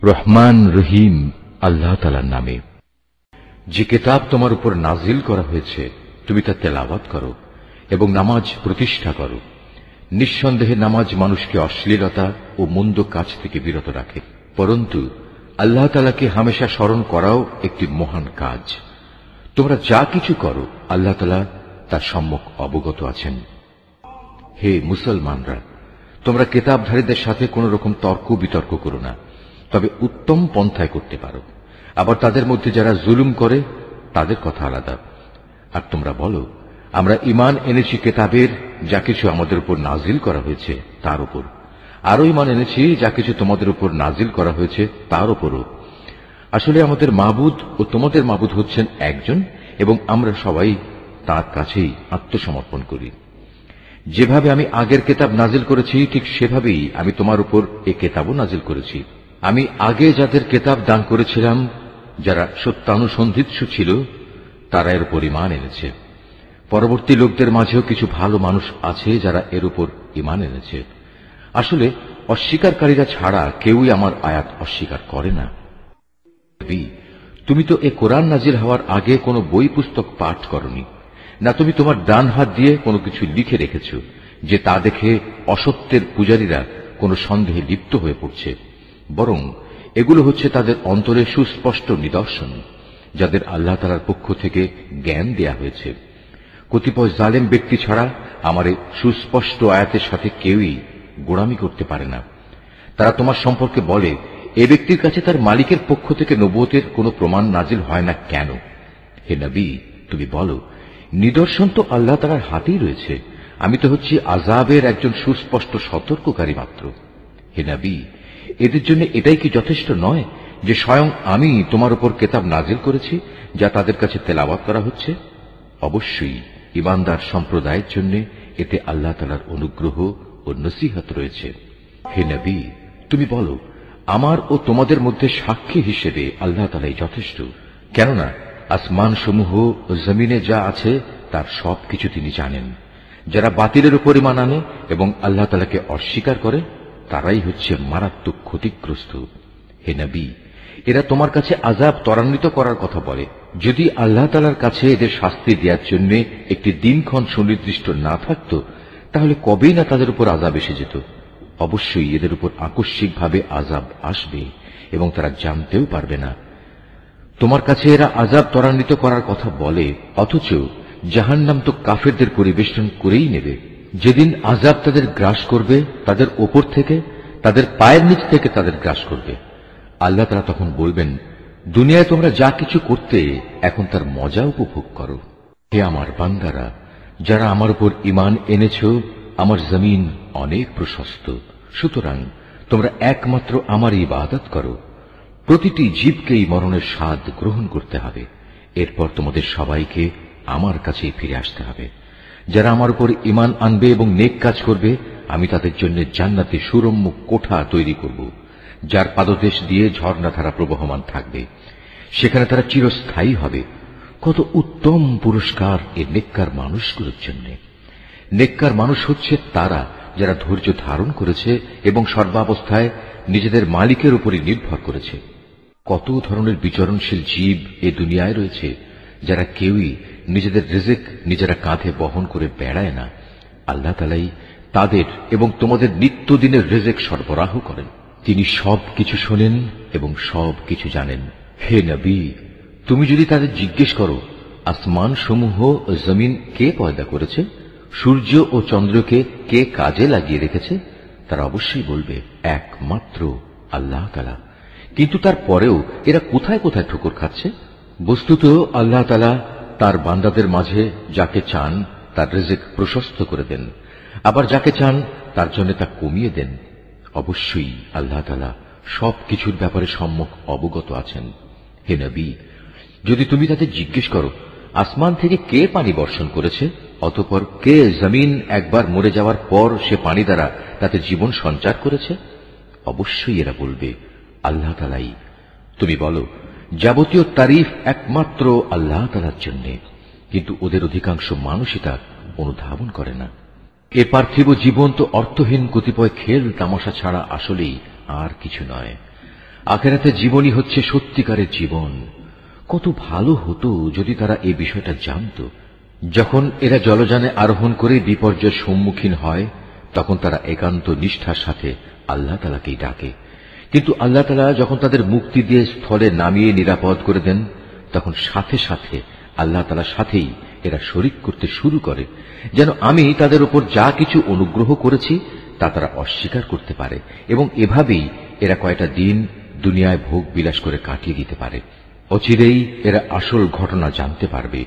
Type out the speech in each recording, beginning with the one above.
রহমান রহিম আল্লাহ তাআলার নামে। যে কিতাব তোমার উপর নাজিল করা হয়েছে তুমি তা তেলাওয়াত করো এবং নামাজ প্রতিষ্ঠা করো। নিঃসন্দেহে নামাজ মানুষকে অশ্লীলতা ও মন্দ কাজ থেকে বিরত রাখে, পরন্তু আল্লাহ তাআলাকে হামেশা স্মরণ করাও একটি মহান কাজ। তোমরা যা কিছু করো আল্লাহ তাআলা তার সম্যক অবগত আছেন। হে মুসলমানরা, তোমরা কিতাবধারীদের সাথে কোন রকম তর্ক বিতর্ক করো না, তবে উত্তম পন্থায় করতে পারো। আবার তাদের মধ্যে যারা জুলুম করে তাদের কথা আলাদা। আর তোমরা বলো, আমরা ঈমান এনেছি কিতাবের যা কিছু আমাদের উপর নাজিল করা হয়েছে তার উপর, আরো ঈমান এনেছি যা কিছু তোমাদের উপর নাজিল করা হয়েছে তার উপরও। আসলে আমাদের মাবুদ ও তোমাদের মাবুদ হচ্ছেন একজন এবং আমরা সবাই তার কাছেই আত্মসমর্পণ করি। যেভাবে আমি আগের কিতাব নাজিল করেছি ঠিক সেভাবেই আমি তোমার উপর এই কিতাবও নাজিল করেছি। আমি আগে যাদের কিতাব দান করেছিলাম যারা সত্যানুসন্ধিৎসু ছিল তারা এর উপর ঈমান এনেছে। পরবর্তী লোকদের মাঝেও কিছু ভালো মানুষ আছে যারা এর উপর ঈমান এনেছে। আসলে অস্বীকারীরা ছাড়া কেউই আমার আয়াত অস্বীকার করে না। তুমি তো এ কোরআন নাজিল হওয়ার আগে কোনো বই পুস্তক পাঠ করনি, না তুমি তোমার ডান হাত দিয়ে কোনো কিছু লিখে রেখেছ যে তা দেখে অসত্যের পূজারীরা কোনো সন্দেহে লিপ্ত হয়ে পড়ছে। বরং এগুলো হচ্ছে তাদের অন্তরে সুস্পষ্ট নিদর্শন যাদের আল্লাহ তাআলার পক্ষ থেকে জ্ঞান দেয়া হয়েছে। কতিপয় জালেম ব্যক্তি ছাড়া আমার এই সুস্পষ্ট আয়াতের সাথে কেউই গোড়ামি করতে পারে না। তারা তোমার সম্পর্কে বলে, এ ব্যক্তির কাছে তার মালিকের পক্ষ থেকে নবুয়তের কোনো প্রমাণ নাজিল হয় না কেন? হে নবী, তুমি বলো, নিদর্শন তো আল্লাহ তাআলার হাতেই রয়েছে। আমি তো হচ্ছি আযাবের একজন সুস্পষ্ট সতর্ককারী মাত্র। হে নবী, এদের জন্য এটাই কি যথেষ্ট নয় যে স্বয়ং আমি তোমার উপর কিতাব নাজিল করেছি যা তাদের কাছে তেলাওয়াত করা হচ্ছে? অবশ্যই ঈমানদার সম্প্রদায়ের জন্য এতে আল্লাহ তাআলার অনুগ্রহ ও নসিহত রয়েছে। হে নবী, তুমি বলো, আমার ও তোমাদের মধ্যে সাক্ষী হিসেবে আল্লাহ তাআলাই যথেষ্ট। কেননা আসমান সমূহ ও জমিনে যা আছে তার সবকিছু তিনি জানেন। যারা বাতিলের উপর ঈমান আনে এবং আল্লাহ তাআলাকে অস্বীকার করে তারাই হচ্ছে মারাত্মক ক্ষতিগ্রস্ত। হে নবী, এরা তোমার কাছে আযাব ত্বরান্বিত করার কথা বলে। যদি আল্লাহ তাআলার কাছে এদের শাস্তি দেওয়ার জন্য একটি দিনক্ষণ সুনির্দিষ্ট না থাকত তাহলে কবেই না তাদের উপর আযাব এসে যেত। অবশ্যই এদের উপর আকস্মিকভাবে আযাব আসবে এবং তারা জানতেও পারবে না। তোমার কাছে এরা আযাব ত্বরান্বিত করার কথা বলে, অথচ জাহান্নাম তো কাফেরদের পরিবেষ্টন করেই নেবে। যেদিন আযাব তাদের গ্রাস করবে তাদের ওপর থেকে, তাদের পায়ের নিচ থেকে তাদের গ্রাস করবে। আল্লাহ তাআলা তখন বলবেন, দুনিয়ায় তোমরা যা কিছু করতে এখন তার মজা উপভোগ করো। হে আমার বান্দারা, যারা আমার উপর ঈমান এনেছ, আমার জমিন অনেক প্রশস্ত, সুতরাং তোমরা একমাত্র আমার ইবাদত করো। প্রতিটি জীবকেই মরণের স্বাদ গ্রহণ করতে হবে, এরপর তোমাদের সবাইকে আমার কাছেই ফিরে আসতে হবে। যারা আমার উপর ঈমান আনবে এবং নেক কাজ করবে আমি তাদের জন্য জান্নাতে সুরম্য কোঠা তৈরি করব, যার পাদদেশ দিয়ে ঝর্ণাধারা প্রবহমান থাকবে। সেখানে তারা চিরস্থায়ী হবে। কত উত্তম পুরস্কার এই নেককার মানুষগুলোর জন্য। নেককার মানুষ হচ্ছে তারা যারা ধৈর্য ধারণ করেছে এবং সর্বাবস্থায় নিজেদের মালিকের উপরই নির্ভর করেছে। কত ধরনের বিচরণশীল জীব এ দুনিয়ায় রয়েছে যারা কেউই নিজেদের রিজিক নিজেরা কাঁধে বহন করে বেড়ায় না। আল্লাহ তাআলাই তাদের এবং তোমাদের নিত্যদিনের রিজিক সরবরাহ করেন। তিনি সব কিছু শোনেন এবং সব কিছু জানেন। হে নবী, তুমি যদি তাদের জিজ্ঞেস করো, আসমান সমূহ ও জমিন কে পয়দা করেছে, সূর্য ও চন্দ্রকে কে কাজে লাগিয়ে রেখেছে, তারা অবশ্যই বলবে একমাত্র আল্লাহ তাআলা। কিন্তু তারপরেও এরা কোথায় কোথায় ঠোকর খাচ্ছে। বস্তুত আল্লাহ তাআলা তার বান্দাদের মাঝে যাকে চান তার রিজিক প্রশস্ত করে দেন, আবার যাকে চান তার জন্য তা কমিয়ে দেন। অবশ্যই আল্লাহ তাআলা সবকিছুর ব্যাপারে সম্যক অবগত আছেন। হে নবী, যদি তুমি তাদের জিজ্ঞেস করো, আসমান থেকে কে পানি বর্ষণ করেছে, অতঃপর কে জমিন একবার মরে যাওয়ার পর সে পানি দ্বারা তাতে জীবন সঞ্চার করেছে, অবশ্যই এরা বলবে আল্লাহ তাআলাই। তুমি বলো, যাবতীয় তারিফ একমাত্র আল্লাহ তাআলার জন্য, কিন্তু ওদের অধিকাংশ মানুষই তা অনুধাবন করে না। এ পার্থিব জীবন তো অর্থহীন কতিপয় খেল তামাশা ছাড়া আসলেই আর কিছু নয়। আখিরাতে জীবনই হচ্ছে সত্যিকারের জীবন। কত ভালো হতো যদি তারা এই বিষয়টা জানত। যখন এরা জলযানে আরোহণ করে বিপর্যয়ের সম্মুখীন হয়, তখন তারা একান্ত নিষ্ঠার সাথে আল্লাহ তাআলাকেই ডাকে। কিন্তু আল্লাহ তাআলা যখন তাদের মুক্তি দিয়ে স্থলে নামিয়ে নিরাপদ করে দেন, তখন সাথে সাথে আল্লাহ তাআলার সাথেই এরা শরিক করতে শুরু করে, যেন আমি তাদের উপর যা কিছু অনুগ্রহ করেছি তা তারা অস্বীকার করতে পারে, এবং এভাবেই এরা কয়টা দিন দুনিয়ায় ভোগ বিলাস করে কাটিয়ে দিতে পারে। অচিরেই এরা আসল ঘটনা জানতে পারবে।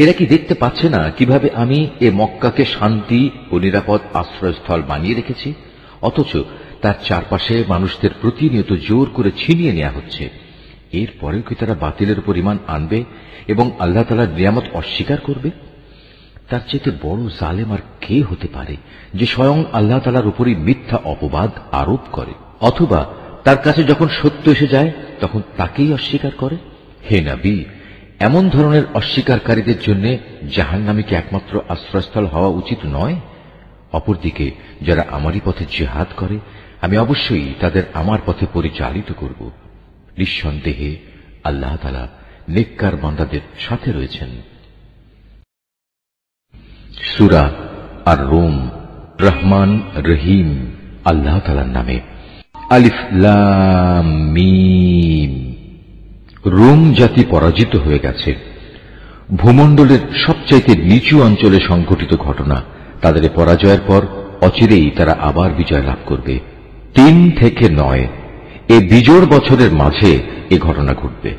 এরা কি দেখতে পাচ্ছে না কিভাবে আমি এ মক্কাকে শান্তি ও নিরাপদ আশ্রয়স্থল বানিয়ে রেখেছি, অথচ তার চারপাশে মানুষদের প্রতিনিয়ত জোর করে ছিনিয়ে নেওয়া হচ্ছে। এরপরেও কি তারা বাতিলের উপর ঈমান আনবে এবং আল্লাহ তাআলার নিয়ামত অস্বীকার করবে? তার চেয়ে বড় জালেম আর কে হতে পারে যে স্বয়ং আল্লাহ তাআলার উপরই মিথ্যা অপবাদ আরোপ করে, অথবা তার কাছে যখন সত্য এসে যায় তখন তাকেই অস্বীকার করে? হে নবী, এমন ধরনের অস্বীকারীদের জন্য জাহান্নামী কি একমাত্র আশ্রয়স্থল হওয়া উচিত নয়? অপরদিকে যারা আমারই পথে জিহাদ করে, আমি অবশ্যই তাদের আমার পথে পরিচালিত করব। নিঃসন্দেহে আল্লাহ তাআলা নেককার বান্দাদের সাথে রয়েছেন। সূরা আর রুম। রহমান রহিম আল্লাহ তাআলার নামে। আলিফ লাম মিম। রোম জাতি পরাজিত হয়ে গেছে। ভূমণ্ডলের সবচাইতে নিচু অঞ্চলে সংঘটিত ঘটনা। তাদের পরাজয়ের পর অচিরেই তারা আবার বিজয় লাভ করবে। 3 থেকে 9 এ বিজোড় বছরের মাঝে এ ঘটনা ঘটবে।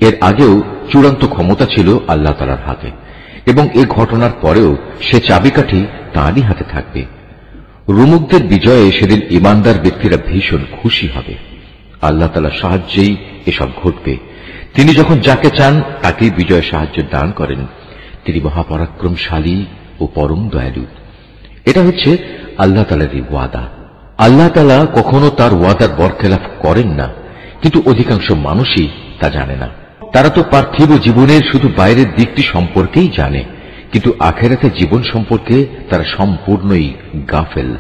এর আগেও চূড়ান্ত ক্ষমতা ছিল আল্লাহ তাআলার হাতে, এবং এ ঘটনার পরেও সে চাবিকাঠি তাঁরই হাতে থাকবে। রোমকদের বিজয়ে সেদিন ঈমানদার ব্যক্তিরা ভীষণ খুশি হবে। আল্লাহ তাআলার সাহায্যেই এসব ঘটবে। তিনি যখন যাকে চান তাকেই বিজয় সাহায্য দান করেন। তিনি মহাপরাক্রমশালী ও পরম দয়ালু। এটা হচ্ছে আল্লাহ তাআলারই ওয়াদা। আল্লাহ তাআলা কখনো তার ওয়াদার বরখেলাফ করেন না, কিন্তু অধিকাংশ মানুষই তা জানে না। তারা তো পার্থিব জীবনের শুধু বাইরের দিকটি সম্পর্কেই জানে, কিন্তু আখিরাতের জীবন সম্পর্কে তারা সম্পূর্ণই গাফেল।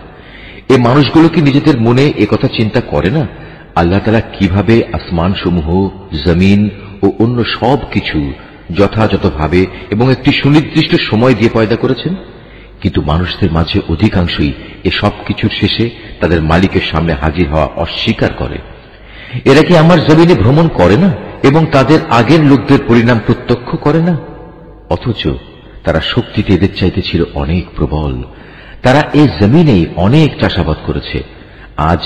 এ মানুষগুলো কি নিজেদের মনে একথা চিন্তা করে না আল্লাহ তাআলা কিভাবে আসমান সমূহ, জমিন ও অন্য সব কিছু যথাযথভাবে এবং একটি সুনির্দিষ্ট সময় দিয়ে পয়দা করেছেন? কিন্তু মানুষদের মাঝে অধিকাংশই এ সব কিছুর শেষে তাদের মালিকের সামনে হাজির হওয়া অস্বীকার করে। এরা কি আমার জমিনে ভ্রমণ করে না এবং তাদের আগের লোকদের পরিণাম প্রত্যক্ষ করে না? অথচ তারা শক্তিতে এদের চাইতে ছিল অনেক প্রবল। তারা এ জমিনেই অনেক চাষাবাদ করেছে। আজ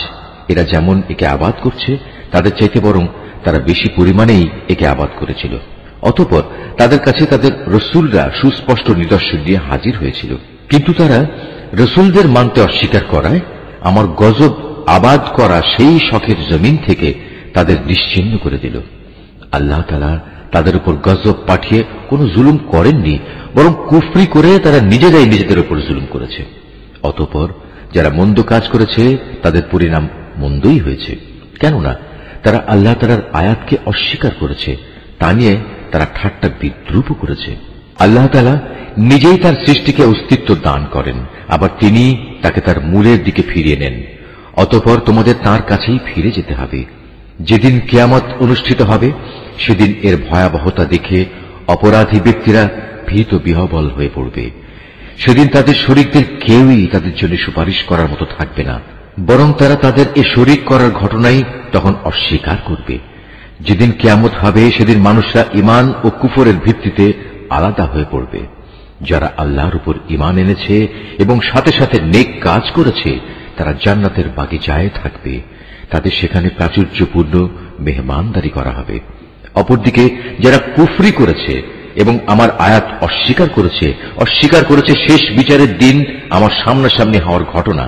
এরা যেমন একে আবাদ করছে, তাদের চাইতে বরং তারা বেশি পরিমাণেই একে আবাদ করেছিল। অতঃপর তাদের কাছে তাদের রসুলরা সুস্পষ্ট নিদর্শন দিয়ে হাজির হয়েছিল, কিন্তু তারা রসুলদের মানতে অস্বীকার করায় আমার গজব আবাদ করা সেই শখের জমিন থেকে তাদের নিশ্চিহ্ন করে দিল। আল্লাহ তাআলা তাদের উপর গজব পাঠিয়ে কোনো জুলুম করেননি, বরং কুফরি করে তারা নিজেরাই নিজেদের উপর জুলুম করেছে। অতঃপর যারা মন্দ কাজ করেছে তাদের পরিণাম মন্দই হয়েছে, কেননা তারা আল্লাহ তাআলার আয়াতকে অস্বীকার করেছে। তা নিয়ে তারা ঠাট্টা বিদ্রূপ করেছে। আল্লাহ তাআলা নিজেই তার সৃষ্টিকে অস্তিত্ব দান করেন, আবার তিনি তাকে তার মূলের দিকে ফিরিয়ে নেন। অতঃপর তোমাদের তার কাছেই ফিরে যেতে হবে। যেদিন কিয়ামত অনুষ্ঠিত হবে সেদিন এর ভয়াবহতা দেখে অপরাধী ব্যক্তিরা ভীত বিহ্বল হয়ে পড়বে। সেদিন তাদের শরীকদের কেউই তাদের জন্য সুপারিশ করার মতো থাকবে না, বরং তারা তাদের এ শরীক করার ঘটনাই তখন অস্বীকার করবে। যেদিন কিয়ামত হবে সেদিন মানুষরা ঈমান ও কুফরের ভিত্তিতে আলাদা হয়ে পড়বে। যারা আল্লাহর উপর ঈমান এনেছে এবং সাথে সাথে নেক কাজ করেছে তারা জান্নাতের বাগিচায় থাকবে। তাদের সেখানে প্রাচুর্যপূর্ণ মেহমানদারি করা হবে। অপরদিকে যারা কুফরি করেছে এবং আমার আয়াত অস্বীকার করেছে শেষ বিচারের দিন আমার সামনাসামনি হওয়ার ঘটনা,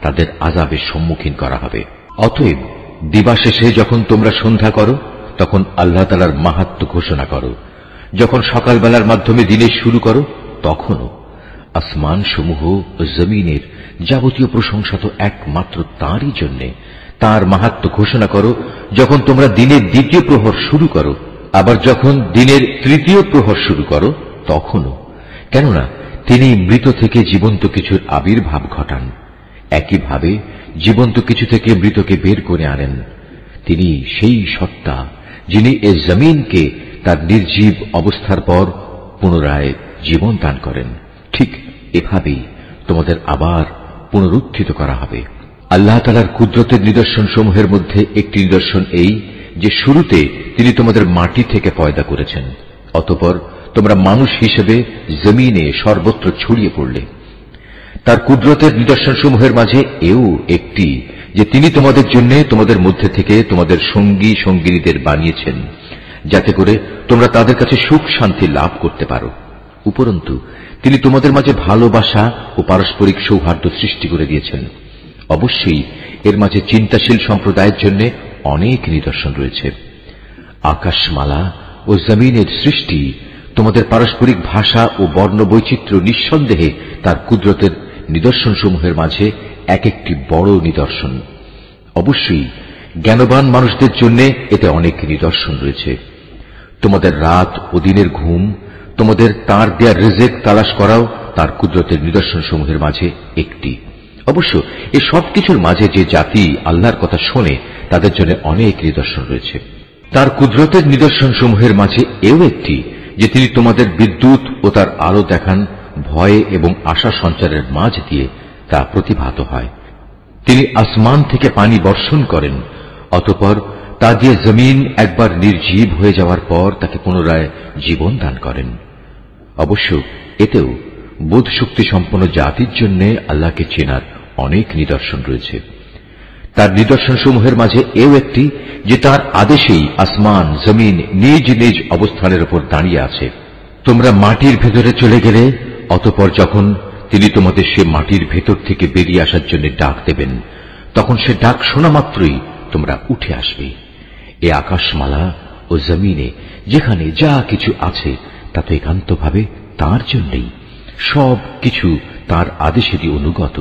তাদের আযাবের সম্মুখীন করা হবে। অতএব দিবাশেষে যখন তোমরা সন্ধ্যা করো তখন আল্লাহ তাআলার মাহাত্ম্য ঘোষণা করো। যখন সকালবেলার মাধ্যমে দিনের শুরু করো তখনও। আসমান সমূহ ও জমিনের যাবতীয় প্রশংসা তো একমাত্র তাঁরই জন্য। তাঁর মাহাত্ম্য ঘোষণা করো যখন তোমরা দিনের দ্বিতীয় প্রহর শুরু করো, আবার যখন দিনের তৃতীয় প্রহর শুরু করো তখনও। কেননা তিনি মৃত থেকে জীবন্ত কিছুর আবির্ভাব ঘটান, একইভাবে জীবন্ত কিছু থেকে মৃতকে বের করে আনেন। তিনি সেই সত্তা যিনি এ জমিনকে তার নির্জীব অবস্থার পর পুনরায় জীবন দান করেন। ঠিক এভাবেই তোমাদের আবার পুনরুত্থিত করা হবে। আল্লাহ তাআলার কুদরতের নিদর্শন সমূহের মধ্যে একটি নিদর্শন এই যে শুরুতে তিনি তোমাদের মাটি থেকে পয়দা করেছেন, অতঃপর তোমরা মানুষ হিসেবে জমিনে সর্বত্র ছড়িয়ে পড়লে। তার কুদরতের নিদর্শন সমূহের মাঝে এও একটি যে তিনি তোমাদের জন্য তোমাদের মধ্যে থেকে তোমাদের সঙ্গী সঙ্গিনীদের বানিয়েছেন, যাতে করে তোমরা তাদের কাছে সুখ শান্তি লাভ করতে পারো। উপরন্তু তিনি তোমাদের মাঝে ভালোবাসা ও পারস্পরিক সৌহার্দ্য সৃষ্টি করে দিয়েছেন। অবশ্যই এর মাঝে চিন্তাশীল সম্প্রদায়ের জন্য অনেক নিদর্শন রয়েছে। আকাশমালা ও জমিনের সৃষ্টি, তোমাদের পারস্পরিক ভাষা ও বর্ণ বৈচিত্র্য নিঃসন্দেহে তার কুদরতের নিদর্শন সমূহের মাঝে এক একটি বড় নিদর্শন। অবশ্যই জ্ঞানবান মানুষদের জন্য এতে অনেক নিদর্শন রয়েছে। তোমাদের রাত ও দিনের ঘুম, তোমাদের তার দেয়া রিজেক তালাশ করাও তার কুদরতের নিদর্শন সমূহের মাঝে একটি। অবশ্য এই সবকিছুর মাঝে যে জাতি আল্লাহর কথা শোনে তাদের জন্য অনেক নিদর্শন রয়েছে। তার কুদরতের নিদর্শন সমূহের মাঝে এও একটি যে তিনি তোমাদের বিদ্যুৎ ও তার আলো দেখান ভয়ে এবং আশা সঞ্চারের মাঝ দিয়ে তা প্রতিভাত হয়। তিনি আসমান থেকে পানি বর্ষণ করেন, অতঃপর তা দিয়ে জমিন একবার নির্জীব হয়ে যাওয়ার পর তাকে পুনরায় জীবন দান করেন। অবশ্য এতেও বোধ শক্তি সম্পন্ন জাতির জন্য আল্লাহকে চেনার অনেক নিদর্শন রয়েছে। তার নিদর্শন সমূহের মাঝে এও একটি যে তার আদেশেই আসমান জমিন নিজ নিজ অবস্থানের উপর দাঁড়িয়ে আছে। তোমরা মাটির ভেতরে চলে গেলে অতঃপর যখন তিনি তোমাদের সে মাটির ভেতর থেকে বেরিয়ে আসার জন্য ডাক দেবেন, তখন সে ডাক শোনা মাত্রই তোমরা উঠে আসবে। এ আকাশমালা ও জমিনে যেখানে যা কিছু আছে তা তো একান্তভাবে তাঁর জন্যই, সব কিছু তাঁর আদেশেরই অনুগত।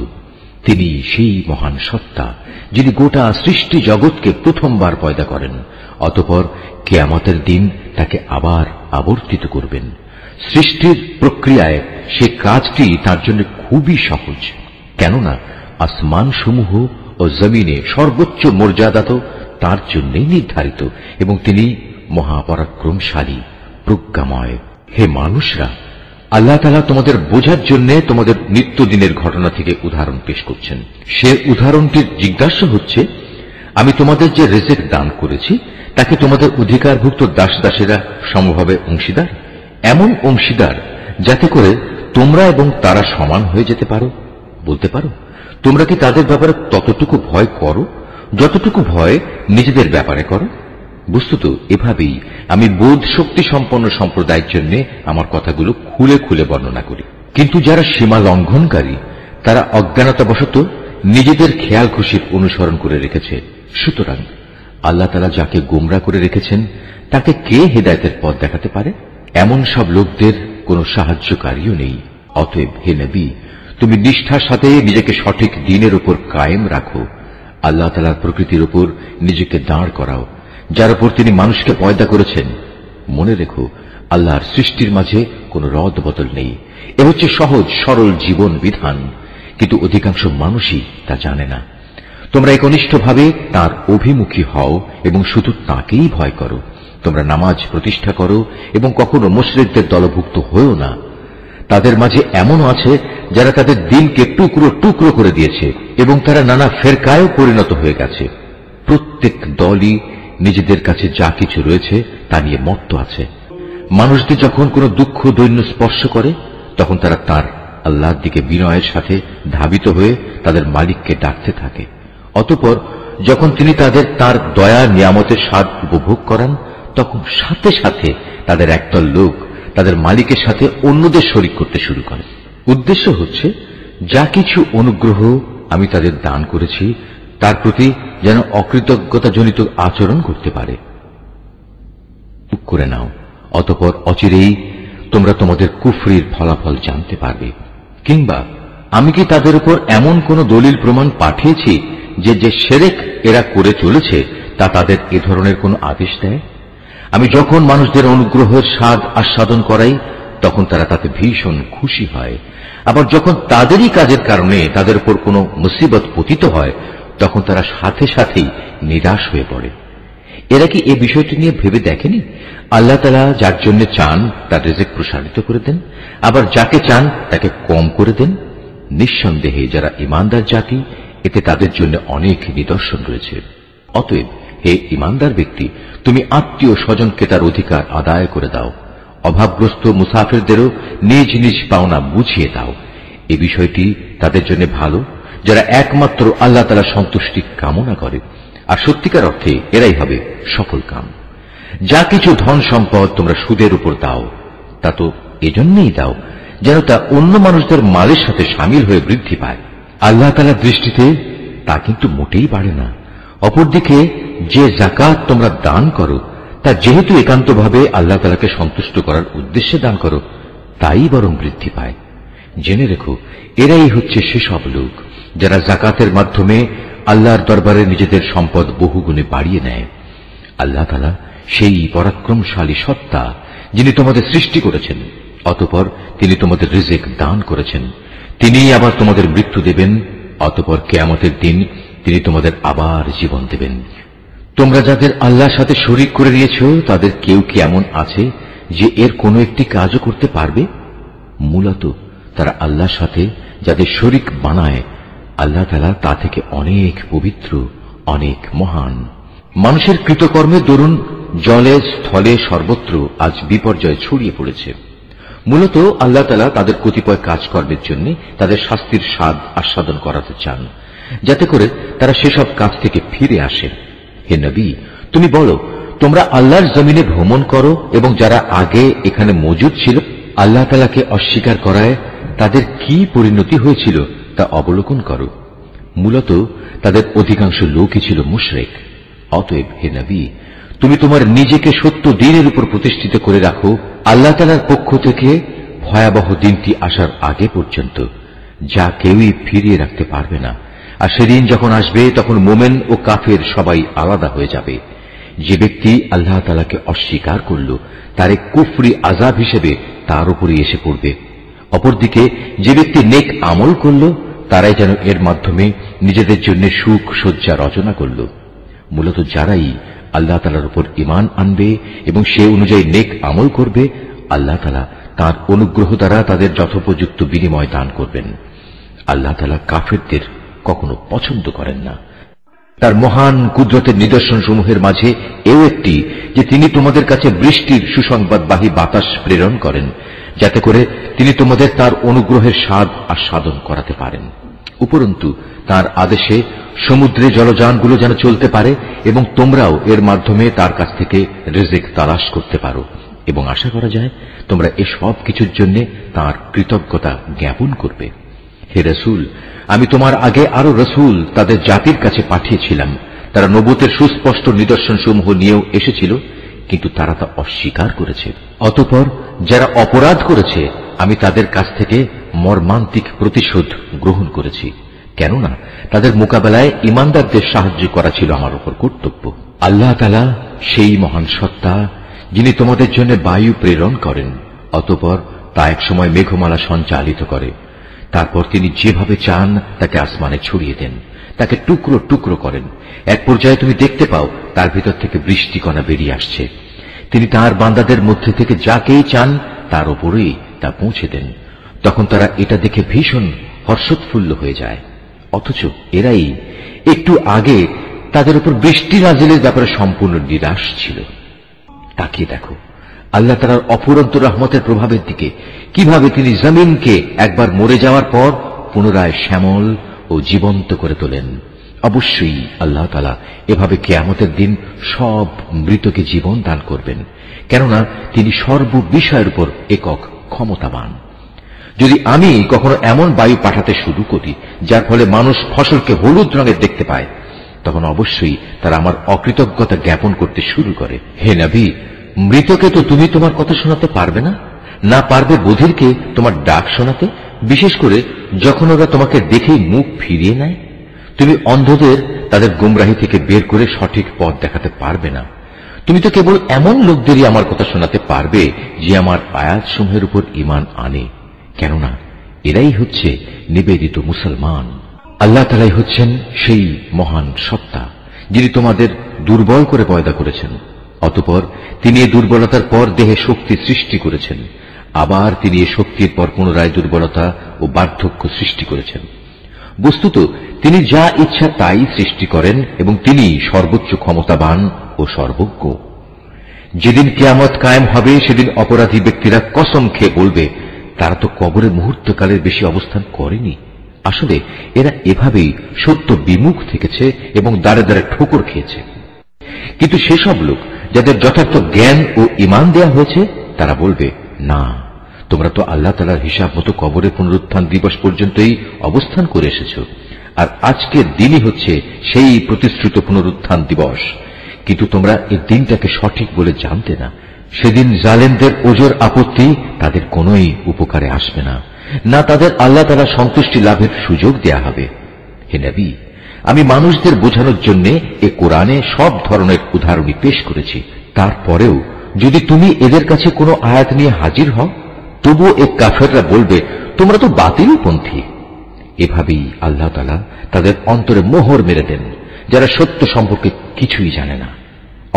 তিনি সেই মহান সত্তা যিনি গোটা সৃষ্টি জগৎকে প্রথমবার পয়দা করেন, অতঃপর কিয়ামতের দিন তাকে আবার আবর্তিত করবেন। সৃষ্টির প্রক্রিয়ায় সে কাজটি তার জন্য খুবই সহজ, কেননা আসমান সমূহ ও জমিনে সর্বোচ্চ মর্যাদা তো তার জন্যই নির্ধারিত এবং তিনি মহাপরাক্রমশালী প্রজ্ঞাময়। হে মানুষরা, আল্লাহ তাআলা তোমাদের বোঝার জন্য তোমাদের নিত্যদিনের ঘটনা থেকে উদাহরণ পেশ করছেন। সে উদাহরণটির জিজ্ঞাসা হচ্ছে, আমি তোমাদের যে রিজিক দান করেছি তাকে তোমাদের অধিকারভুক্ত দাস দাসেরা সমভাবে অংশীদার, এমন অংশীদার যাতে করে তোমরা এবং তারা সমান হয়ে যেতে পারো। বলতে পারো, তোমরা কি তাদের ব্যাপারে ততটুকু ভয় করো যতটুকু ভয় নিজেদের ব্যাপারে করো? বস্তুত এভাবেই আমি বোধ শক্তি সম্পন্ন সম্প্রদায়ের জন্য আমার কথাগুলো খুলে খুলে বর্ণনা করি। কিন্তু যারা সীমা লঙ্ঘনকারী তারা অজ্ঞানতাবশত নিজেদের খেয়াল খুশির অনুসরণ করে রেখেছে। সুতরাং আল্লাহ তাআলা যাকে গোমরা করে রেখেছেন তাকে কে হেদায়েতের পথ দেখাতে পারে? এমন সব লোকদের কোনো সাহায্যকারীও নেই। অতএব হে নবী, তুমি নিষ্ঠার সাথে নিজেকে সঠিক দ্বীনের উপর কায়েম রাখো। আল্লাহ তাআলার প্রকৃতির উপর নিজেকে দাঁড় করাও, যার উপর তিনি মানুষকে পয়দা করেছেন। মনে রেখো, আল্লাহর সৃষ্টির মাঝে কোনো রদ বদল নেই। এ হচ্ছে সহজ সরল জীবন বিধান, কিন্তু অধিকাংশ মানুষই তা জানে না। তোমরা একনিষ্ঠভাবে তাঁর অভিমুখী হও এবং শুধু তাঁকেই ভয় করো। তোমরা নামাজ প্রতিষ্ঠা করো এবং কখনো মুশরিকদের দলভুক্ত হয়েও না। তাদের মাঝে এমনও আছে যারা তাদের দিনকে টুকরো টুকরো করে দিয়েছে এবং তারা নানা ফেরকায়ও পরিণত হয়ে গেছে। প্রত্যেক দলই নিজেদের কাছে যা কিছু রয়েছে তা নিয়ে মত্ত আছে। মানুষদের যখন কোনো দুঃখ দৈন্য স্পর্শ করে তখন তারা তার আল্লাহর দিকে বিনয়ের সাথে ধাবিত হয়ে তাদের মালিককে ডাকতে থাকে। অতঃপর যখন তিনি তাদের তার দয়া নিয়ামতের স্বাদ উপভোগ করান তখন সাথে সাথে তাদের একদল লোক তাদের মালিকের সাথে অন্যদের শরীক করতে শুরু করে। উদ্দেশ্য হচ্ছে যা কিছু অনুগ্রহ আমি তাদের দান করেছি তার প্রতি যেন অকৃতজ্ঞতাজনিত আচরণ করতে পারে। করে নাও, অতঃপর অচিরেই তোমরা তোমাদের কুফরির ফলাফল জানতে পারবে। কিংবা আমি কি তাদের উপর এমন কোন দলিল প্রমাণ পাঠিয়েছি যে যে শিরক এরা করে চলেছে তা তাদের এ ধরনের কোন আদেশ দেয়? আমি যখন মানুষদের অনুগ্রহের স্বাদ আস্বাদন করাই তখন তারা তাতে ভীষণ খুশি হয়, আবার যখন তাদেরই কাজের কারণে তাদের উপর কোনো মুসিবত পতিত হয় তখন তারা সাথে সাথেই নিরাশ হয়ে পড়ে। এরা কি এ বিষয়টি নিয়ে ভেবে দেখেনি আল্লাহ তাআলা যার জন্য চান তার রিজিক প্রসারিত করে দেন, আবার যাকে চান তাকে কম করে দেন। নিঃসন্দেহে যারা ঈমানদার জাতি, এতে তাদের জন্য অনেক নিদর্শন রয়েছে। অতএব হে ঈমানদার ব্যক্তি, তুমি আত্মীয় স্বজনকে তার অধিকার আদায় করে দাও। অভাবগ্রস্ত মুসাফিরদেরও নিজ নিজ পাওনা বুঝিয়ে দাও। এ বিষয়টি তাদের জন্য ভালো যারা একমাত্র আল্লাহ তাআলার সন্তুষ্টি কামনা করে, আর সত্যিকার অর্থে এরাই হবে সফল কাম। যা কিছু ধন সম্পদ তোমরা সুদের উপর দাও, তা তো এজন্যই দাও যেন তা অন্য মানুষদের মালের সাথে সামিল হয়ে বৃদ্ধি পায়। আল্লাহ তাআলার দৃষ্টিতে তা কিন্তু মোটেই বাড়ে না। অপরদিকে যে যাকাত তোমরা দান করো, তা যেহেতু একান্তভাবে আল্লাহ তাআলাকে সন্তুষ্ট করার উদ্দেশ্যে দান করো, তাই বরং বৃদ্ধি পায়। জেনে রেখো, এরাই হচ্ছে সেসব লোক যারা যাকাতের মাধ্যমে আল্লাহর দরবারে নিজেদের সম্পদ বহুগুণে বাড়িয়ে নেয়। আল্লাহ তাআলা সেই পরাক্রমশালী সত্তা যিনি তোমাদের সৃষ্টি করেছেন, অতঃপর তিনি তোমাদের রিজিক দান করেছেন। তিনিই আবার তোমাদের মৃত্যু দেবেন, অতঃপর কিয়ামতের দিন তিনি তোমাদের আবার জীবন দেবেন। তোমরা যাদের আল্লাহর সাথে শরীক করে নিয়েছ, তাদের কেউ কি এমন আছে যে এর কোনো একটি কাজও করতে পারবে? মূলত তারা আল্লাহর সাথে যাদের শরীক বানায়, আল্লাহ তাআলা তা থেকে অনেক পবিত্র, অনেক মহান। মানুষের কৃতকর্মের দরুন জলে স্থলে সর্বত্র আজ বিপর্যয় ছড়িয়ে পড়েছে। মূলত আল্লাহ তাআলা তাদের কতিপয় কাজকর্মের জন্য তাদের শাস্তির স্বাদ আস্বাদন করাতে চান, যাতে করে তারা সেসব কাজ থেকে ফিরে আসে। হে নবী, তুমি বলো, তোমরা আল্লাহর জমিনে ভ্রমণ করো এবং যারা আগে এখানে মজুদ ছিল আল্লাহ তাআলাকে অস্বীকার করায় তাদের কি পরিণতি হয়েছিল তা অবলোকন করো। মূলত তাদের অধিকাংশ লোকই ছিল মুশরিক। অতএব হে নবী, তুমি তোমার নিজেকে সত্য দ্বীনের উপর প্রতিষ্ঠিত করে রাখো আল্লাহ তাআলার পক্ষ থেকে ভয়াবহ দিনটি আসার আগে পর্যন্ত, যা কেউই ফিরিয়ে রাখতে পারবে না। আর সেদিন যখন আসবে তখন মোমেন ও কাফের সবাই আলাদা হয়ে যাবে। যে ব্যক্তি আল্লাহ তাআলাকে অস্বীকার করল, তার এক কুফরি আযাব হিসেবে তার উপরই এসে পড়বে। অপরদিকে যে ব্যক্তি নেক আমল করল, তারাই যেন এর মাধ্যমে নিজেদের জন্য সুখ সজ্জা রচনা করল। মূলত যারাই আল্লাহ তাআলার উপর ঈমান আনবে এবং সে অনুযায়ী নেক আমল করবে, আল্লাহ তাআলা তাঁর অনুগ্রহ দ্বারা তাদের যথোপযুক্ত বিনিময় দান করবেন। আল্লাহ তাআলা কাফেরদের কখনো পছন্দ করেন না। তার মহান কুদরতের নিদর্শন সমূহের মাঝে এও একটি যে তিনি তোমাদের কাছে বৃষ্টির সুসংবাদবাহী বাতাস প্রেরণ করেন, যাতে করে তিনি তোমাদের তার অনুগ্রহের স্বাদ আস্বাদন করাতে পারেন। উপরন্তু তার আদেশে সমুদ্রে জলযানগুলো যেন চলতে পারে এবং তোমরাও এর মাধ্যমে তার কাছ থেকে রিজিক তালাশ করতে পারো, এবং আশা করা যায় তোমরা এসব কিছুর জন্য তার কৃতজ্ঞতা জ্ঞাপন করবে। হে রাসূল, আমি তোমার আগে আরো রাসূল তাদের জাতির কাছে পাঠিয়েছিলাম। তারা নবুয়তের সুস্পষ্ট নিদর্শন সমূহ নিয়েও এসেছিল, কিন্তু তারা তা অস্বীকার করেছে। অতঃপর যারা অপরাধ করেছে, আমি তাদের কাছ থেকে মর্মান্তিক প্রতিশোধ গ্রহণ করেছি, কেননা তাদের মোকাবেলায় ঈমানদারদের সাহায্য করা ছিল আমার উপর কর্তব্য। আল্লাহ তাআলা সেই মহান সত্তা যিনি তোমাদের জন্য বায়ু প্রেরণ করেন, অতঃপর তা এক সময় মেঘমালা সঞ্চালিত করে। তারপর তিনি যেভাবে চান তাকে আসমানে ছড়িয়ে দেন, তাকে টুকরো টুকরো করেন। এক পর্যায়ে তুমি দেখতে পাও তার ভিতর থেকে বৃষ্টিকণা বেরিয়ে আসছে। তিনি তাঁর বান্দাদের মধ্যে থেকে যাকেই চান তার উপরেই তা পৌঁছে দেন। তখন তারা এটা দেখে ভীষণ হর্ষোৎফুল্ল হয়ে যায়। অথচ এরাই একটু আগে তাদের উপর বৃষ্টি নাজিলের ব্যাপারে সম্পূর্ণ নিরাশ ছিল। তাকিয়ে দেখো আল্লাহ তাআলার অফুরন্ত রহমতের প্রভাবের দিকে, কিভাবে তিনি জমিনকে একবার মরে যাওয়ার পর পুনরায় শ্যামল ও জীবন্ত করে তোলেন। অবশ্যই আল্লাহ তাআলা এভাবে কিয়ামতের দিন সব মৃতকে জীবন দান করবেন, কেননা তিনি সর্ববিষয়ের উপর একক ক্ষমতাবান। যদি আমি কখনো এমন বায়ু পাঠাতে শুরু করি যার ফলে মানুষ ফসলকে হলুদ রঙের দেখতে পায়, তখন অবশ্যই তারা আমার অকৃতজ্ঞতা জ্ঞাপন করতে শুরু করে। হে নবী, মৃতকে তো তুমি তোমার কথা শোনাতে পারবে না, না পারবে বধিরকে তোমার ডাক শোনাতে, বিশেষ করে যখন ওরা তোমাকে দেখেই মুখ ফিরিয়ে নেয়। তুমি অন্ধদের তাদের গুমরাহি থেকে বের করে সঠিক পথ দেখাতে পারবে না। তুমি তো কেবল এমন লোকদেরই আমার কথা শোনাতে পারবে যে আমার আয়াতসমূহের উপর ঈমান আনে, কেননা এরাই হচ্ছে নিবেদিত মুসলমান। আল্লাহ তাআলাই হচ্ছেন সেই মহান সত্তা যিনি তোমাদের দুর্বল করে পয়দা করেছেন, অতঃপর তিনি এই দুর্বলতার পর দেহে শক্তি সৃষ্টি করেছেন, আবার তিনি এই শক্তির পর পুনরায় দুর্বলতা ও বার্ধক্য সৃষ্টি করেছেন। বস্তুত তিনি যা ইচ্ছা তাই সৃষ্টি করেন এবং তিনি সর্বোচ্চ ক্ষমতাবান ও সর্বজ্ঞ। যেদিন কিয়ামত কায়েম হবে সেদিন অপরাধী ব্যক্তিরা কসম খেয়ে বলবে, তারা তো কবরে মুহূর্তকালের বেশি অবস্থান করেনি। আসলে এরা এভাবেই সত্য বিমুখ থেকেছে এবং দ্বারে দ্বারে ঠোকর খেয়েছে। কিন্তু সেসব লোক যাদের যথার্থ জ্ঞান ও ঈমান দেয়া হয়েছে তারা বলবে, না, তোমরা তো আল্লাহ তাআলার হিসাব মতো কবরের পুনরুত্থান দিবস পর্যন্তই অবস্থান করে এসেছ, আর আজকের দিনই হচ্ছে সেই প্রতিশ্রুত পুনরুত্থান দিবস। কিন্তু তোমরা এই দিনটাকে সঠিক বলে জানতে না। সেদিন জালেমদের ওজর আপত্তি তাদের কোনোই উপকারে আসবে না, না তাদের আল্লাহ তাআলার সন্তুষ্টি লাভের সুযোগ দেয়া হবে। হে নবী, আমি মানুষদের বোঝানোর জন্য এ কোরআনে সব ধরনের উদাহরণই পেশ করেছি। তারপরেও যদি তুমি এদের কাছে কোনো আয়াত নিয়ে হাজির হও, তবুও এ কাফেররা বলবে, তোমরা তো বাতিলপন্থী। এভাবেই আল্লাহ তাআলা তাদের অন্তরে মোহর মেরে দেন, যারা সত্য সম্পর্কে কিছুই জানে না।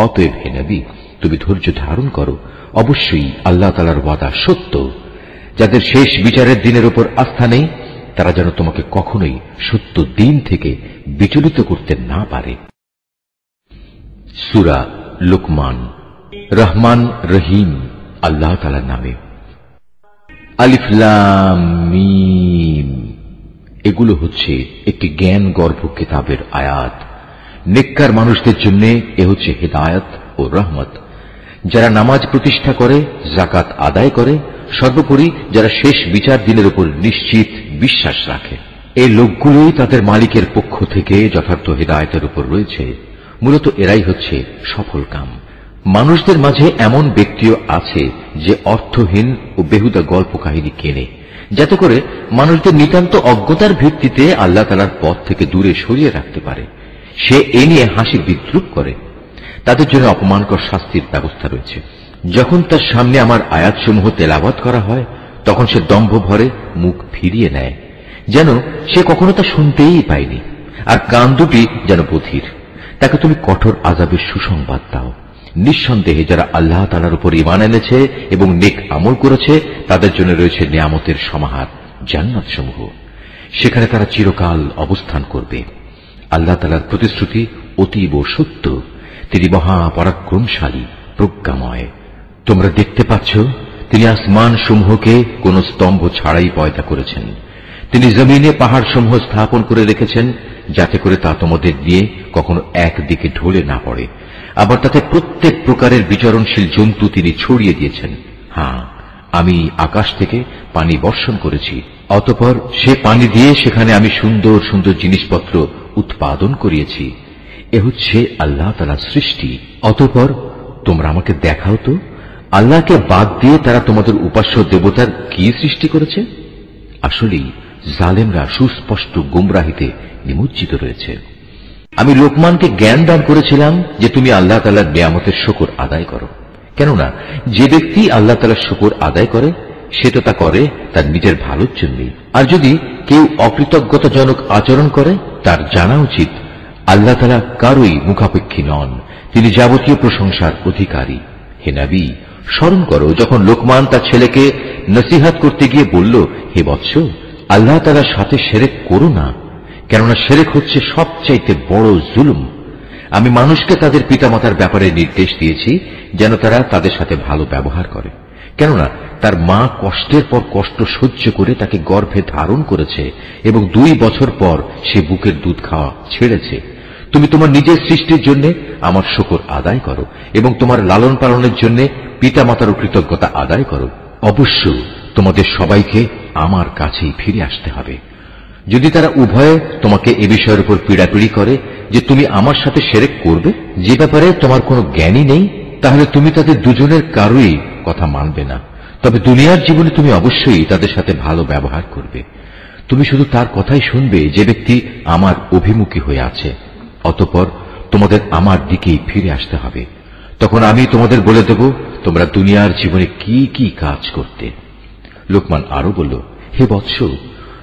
অতএব হে নবী, তুমি ধৈর্য ধারণ করো, অবশ্যই আল্লাহ তাআলার ওয়াদা সত্য। যাদের শেষ বিচারের দিনের উপর আস্থা নেই তারা যেন তোমাকে কখনোই সত্য দিন থেকে বিচলিত করতে না পারে। সূরা লুকমান। রহমান রহিম আল্লাহ তাআলার নামে। আলিফ লাম মিম, এগুলো হচ্ছে একটি জ্ঞান গর্ভ কিতাবের আয়াত। নেককার মানুষদের জন্য এ হচ্ছে হেদায়েত ও রহমত। যারা নামাজ প্রতিষ্ঠা করে, যাকাত আদায় করে, সর্বোপরি যারা শেষ বিচার দিনের উপর নিশ্চিত বিশ্বাস রাখে, এই লোকগুলোই তাদের মালিকের পক্ষ থেকে যথার্থ হেদায়েতের উপর রয়েছে। মূলত এরাই হচ্ছে সফল কাম। মানুষদের মাঝে এমন ব্যক্তিও আছে যে অর্থহীন ও বেহুদা গল্প কাহিনী কেনে, যাতে করে মানুষদের নিতান্ত অজ্ঞতার ভিত্তিতে আল্লাহ তাআলার পথ থেকে দূরে সরিয়ে রাখতে পারে। সে এ নিয়ে হাসি বিদ্রুপ করে। তাদের জন্য অপমানকর শাস্তির ব্যবস্থা রয়েছে। যখন তার সামনে আমার আয়াতসমূহ তেলাওয়াত করা হয় তখন সে দম্ভ ভরে মুখ ফিরিয়ে নেয়, যেন সে কখনো তা শুনতেই পায়নি, আর কান দুটি যেন বধির। তাকে তুমি কঠোর আযাবের সুসংবাদ দাও। নিঃসন্দেহে যারা আল্লাহ তাআলার উপর ঈমান এনেছে এবং নেক আমল করেছে তাদের জন্য রয়েছে নিয়ামতের সমাহার, জান্নাত সমূহ। সেখানে তারা চিরকাল অবস্থান করবে। আল্লাহ তাআলার প্রতিশ্রুতি অতীব সত্য। তিনি মহাপরাক্রমশালী, প্রজ্ঞাময়। তোমরা দেখতে পাচ্ছ তিনি আসমান সমূহকে কোন স্তম্ভ ছাড়াই পয়দা করেছেন। তিনি জমিনে পাহাড় সমূহ স্থাপন করে রেখেছেন যাতে করে তা তোমাদের নিয়ে কখনো একদিকে ঢলে না পড়ে। আবার তাতে প্রত্যেক প্রকারের বিচরণশীল জন্তু তিনি ছড়িয়ে দিয়েছেন। হ্যাঁ, আমি আকাশ থেকে পানি বর্ষণ করেছি, অতঃপর সে পানি দিয়ে সেখানে আমি সুন্দর সুন্দর জিনিসপত্র উৎপাদন করিয়েছি। এ হচ্ছে আল্লাহ তাআলার সৃষ্টি। অতঃপর তোমরা আমাকে দেখাও তো, আল্লাহকে বাদ দিয়ে তারা তোমাদের উপাস্য দেবতার কি সৃষ্টি করেছে? আসলেই জালেমরা সুস্পষ্ট গুমরাহিতে নিমজ্জিত রয়েছে। আমি লোকমানকে জ্ঞান দান করেছিলাম যে তুমি আল্লাহ তাআলার নিয়ামতের শুকর আদায় করো, কেননা যে ব্যক্তি আল্লাহ তাআলার শুকর আদায় করে সে তো তা করে তার নিজের ভালোর জন্যই। আর যদি কেউ অকৃতজ্ঞতাজনক আচরণ করে তার জানা উচিত আল্লাহ তাআলা কারোই মুখাপেক্ষী নন, তিনি যাবতীয় প্রশংসার অধিকারী। হে নবী, স্মরণ করো যখন লোকমান তার ছেলেকে নসিহত করতে গিয়ে বলল, হে বৎস, আল্লাহ তাআলার সাথে শিরক করো না, কেননা শিরক হচ্ছে সবচাইতে বড় জুলুম। আমি মানুষকে তাদের পিতামাতার ব্যাপারে নির্দেশ দিয়েছি যেন তারা তাদের সাথে ভালো ব্যবহার করে, কেননা তার মা কষ্টের পর কষ্ট সহ্য করে তাকে গর্ভে ধারণ করেছে এবং 2 বছর পর সে বুকের দুধ খাওয়া ছেড়েছে। তুমি তোমার নিজের সৃষ্টির জন্য আমার শুকর আদায় করো এবং তোমার লালন পালনের জন্য পিতামাতার কৃতজ্ঞতা আদায় করো। অবশ্য তোমাদের সবাইকে আমার কাছেই ফিরে আসতে হবে। যদি তারা উভয়ে তোমাকে এ বিষয়ের উপর পীড়াপিড়ি করে যে তুমি আমার সাথে শিরক করবে, যে ব্যাপারে তোমার কোনো জ্ঞানই নেই, তাহলে তুমি তাদের দুজনের কারোই কথা মানবে না। তবে দুনিয়ার জীবনে তুমি অবশ্যই তাদের সাথে ভালো ব্যবহার করবে। তুমি শুধু তার কথাই শুনবে যে ব্যক্তি আমার অভিমুখী হয়ে আছে। অতঃপর তোমাদের আমার দিকেই ফিরে আসতে হবে। তখন আমি তোমাদের বলে দেব তোমরা দুনিয়ার জীবনে কি কি কাজ করতে। লোকমান আরো বলল, হে বৎস,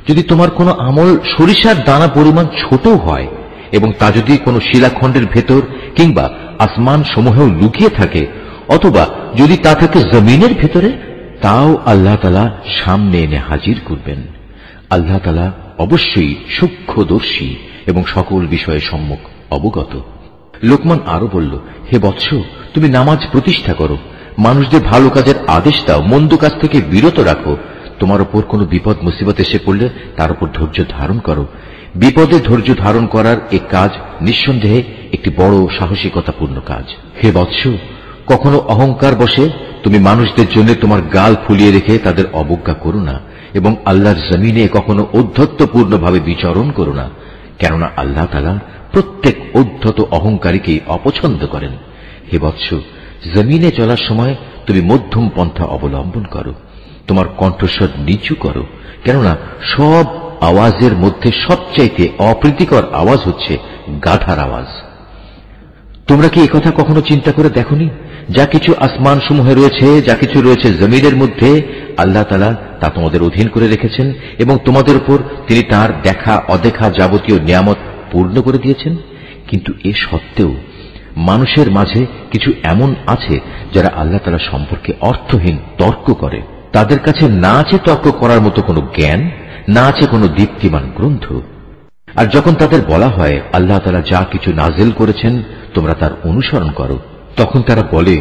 যদি তোমার কোনো আমল সরিষার দানা পরিমাণ ছোট হয় এবং তা যদি কোনো শিলাখণ্ডের ভেতর কিংবা আসমান সমূহেও লুকিয়ে থাকে, অথবা যদি তা থাকে জমিনের ভেতরে, তাও আল্লাহ তাআলা সামনে এনে হাজির করবেন। আল্লাহ তাআলা অবশ্যই সূক্ষ্মদর্শী এবং সকল বিষয়ে সম্যক অবগত। লোকমান আরো বলল, হে বৎস, তুমি নামাজ প্রতিষ্ঠা করো, মানুষদের ভালো কাজের আদেশ দাও, মন্দ কাজ থেকে বিরত রাখো। তোমার উপর কোনো বিপদ মুসিবত এসে পড়লে তার উপর ধৈর্য ধারণ করো। বিপদে ধৈর্য ধারণ করার এই কাজ নিঃসন্দেহে একটি বড় সাহসিকতাপূর্ণ কাজ। হে বৎস, কখনো অহংকার বসে তুমি মানুষদের জন্য তোমার গাল ফুলিয়ে রেখে তাদের অবজ্ঞা করো না, এবং আল্লাহর জমিনে কখনো ঔদ্ধত্যপূর্ণভাবে বিচরণ করো না, কেননা আল্লাহ তাআলা প্রত্যেক ঔদ্ধত অহংকারীকেই অপছন্দ করেন। হে বৎস, জমিনে চলার সময় তুমি মধ্যম পন্থা অবলম্বন করো, তোমার কণ্ঠস্বর নিচু করো, কেননা সব আওয়াজের মধ্যে সবচাইতে অপ্রীতিকর আওয়াজ হচ্ছে গাধার আওয়াজ। তোমরা কি একথা কখনো চিন্তা করে দেখোনি? যা কিছু আসমান সমূহে রয়েছে, যা কিছু রয়েছে জমিনের মধ্যে, আল্লাহ তাআলা তা তোমাদের অধীন করে রেখেছেন, এবং তোমাদের উপর তিনি তার দেখা অদেখা যাবতীয় নিয়ামত পূর্ণ করে দিয়েছেন। কিন্তু এ সত্ত্বেও মানুষের মাঝে কিছু এমন আছে যারা আল্লাহ তাআলা সম্পর্কে অর্থহীন তর্ক করে। তাদের কাছে না আছে তর্ক করার মতো কোনো জ্ঞান, না আছে কোনো দীপ্তিমান গ্রন্থ। আর যখন তাদের বলা হয় আল্লাহ তাআলা যা কিছু নাজিল করেছেন তোমরা তার অনুসরণ করো, তখন তারা বলে,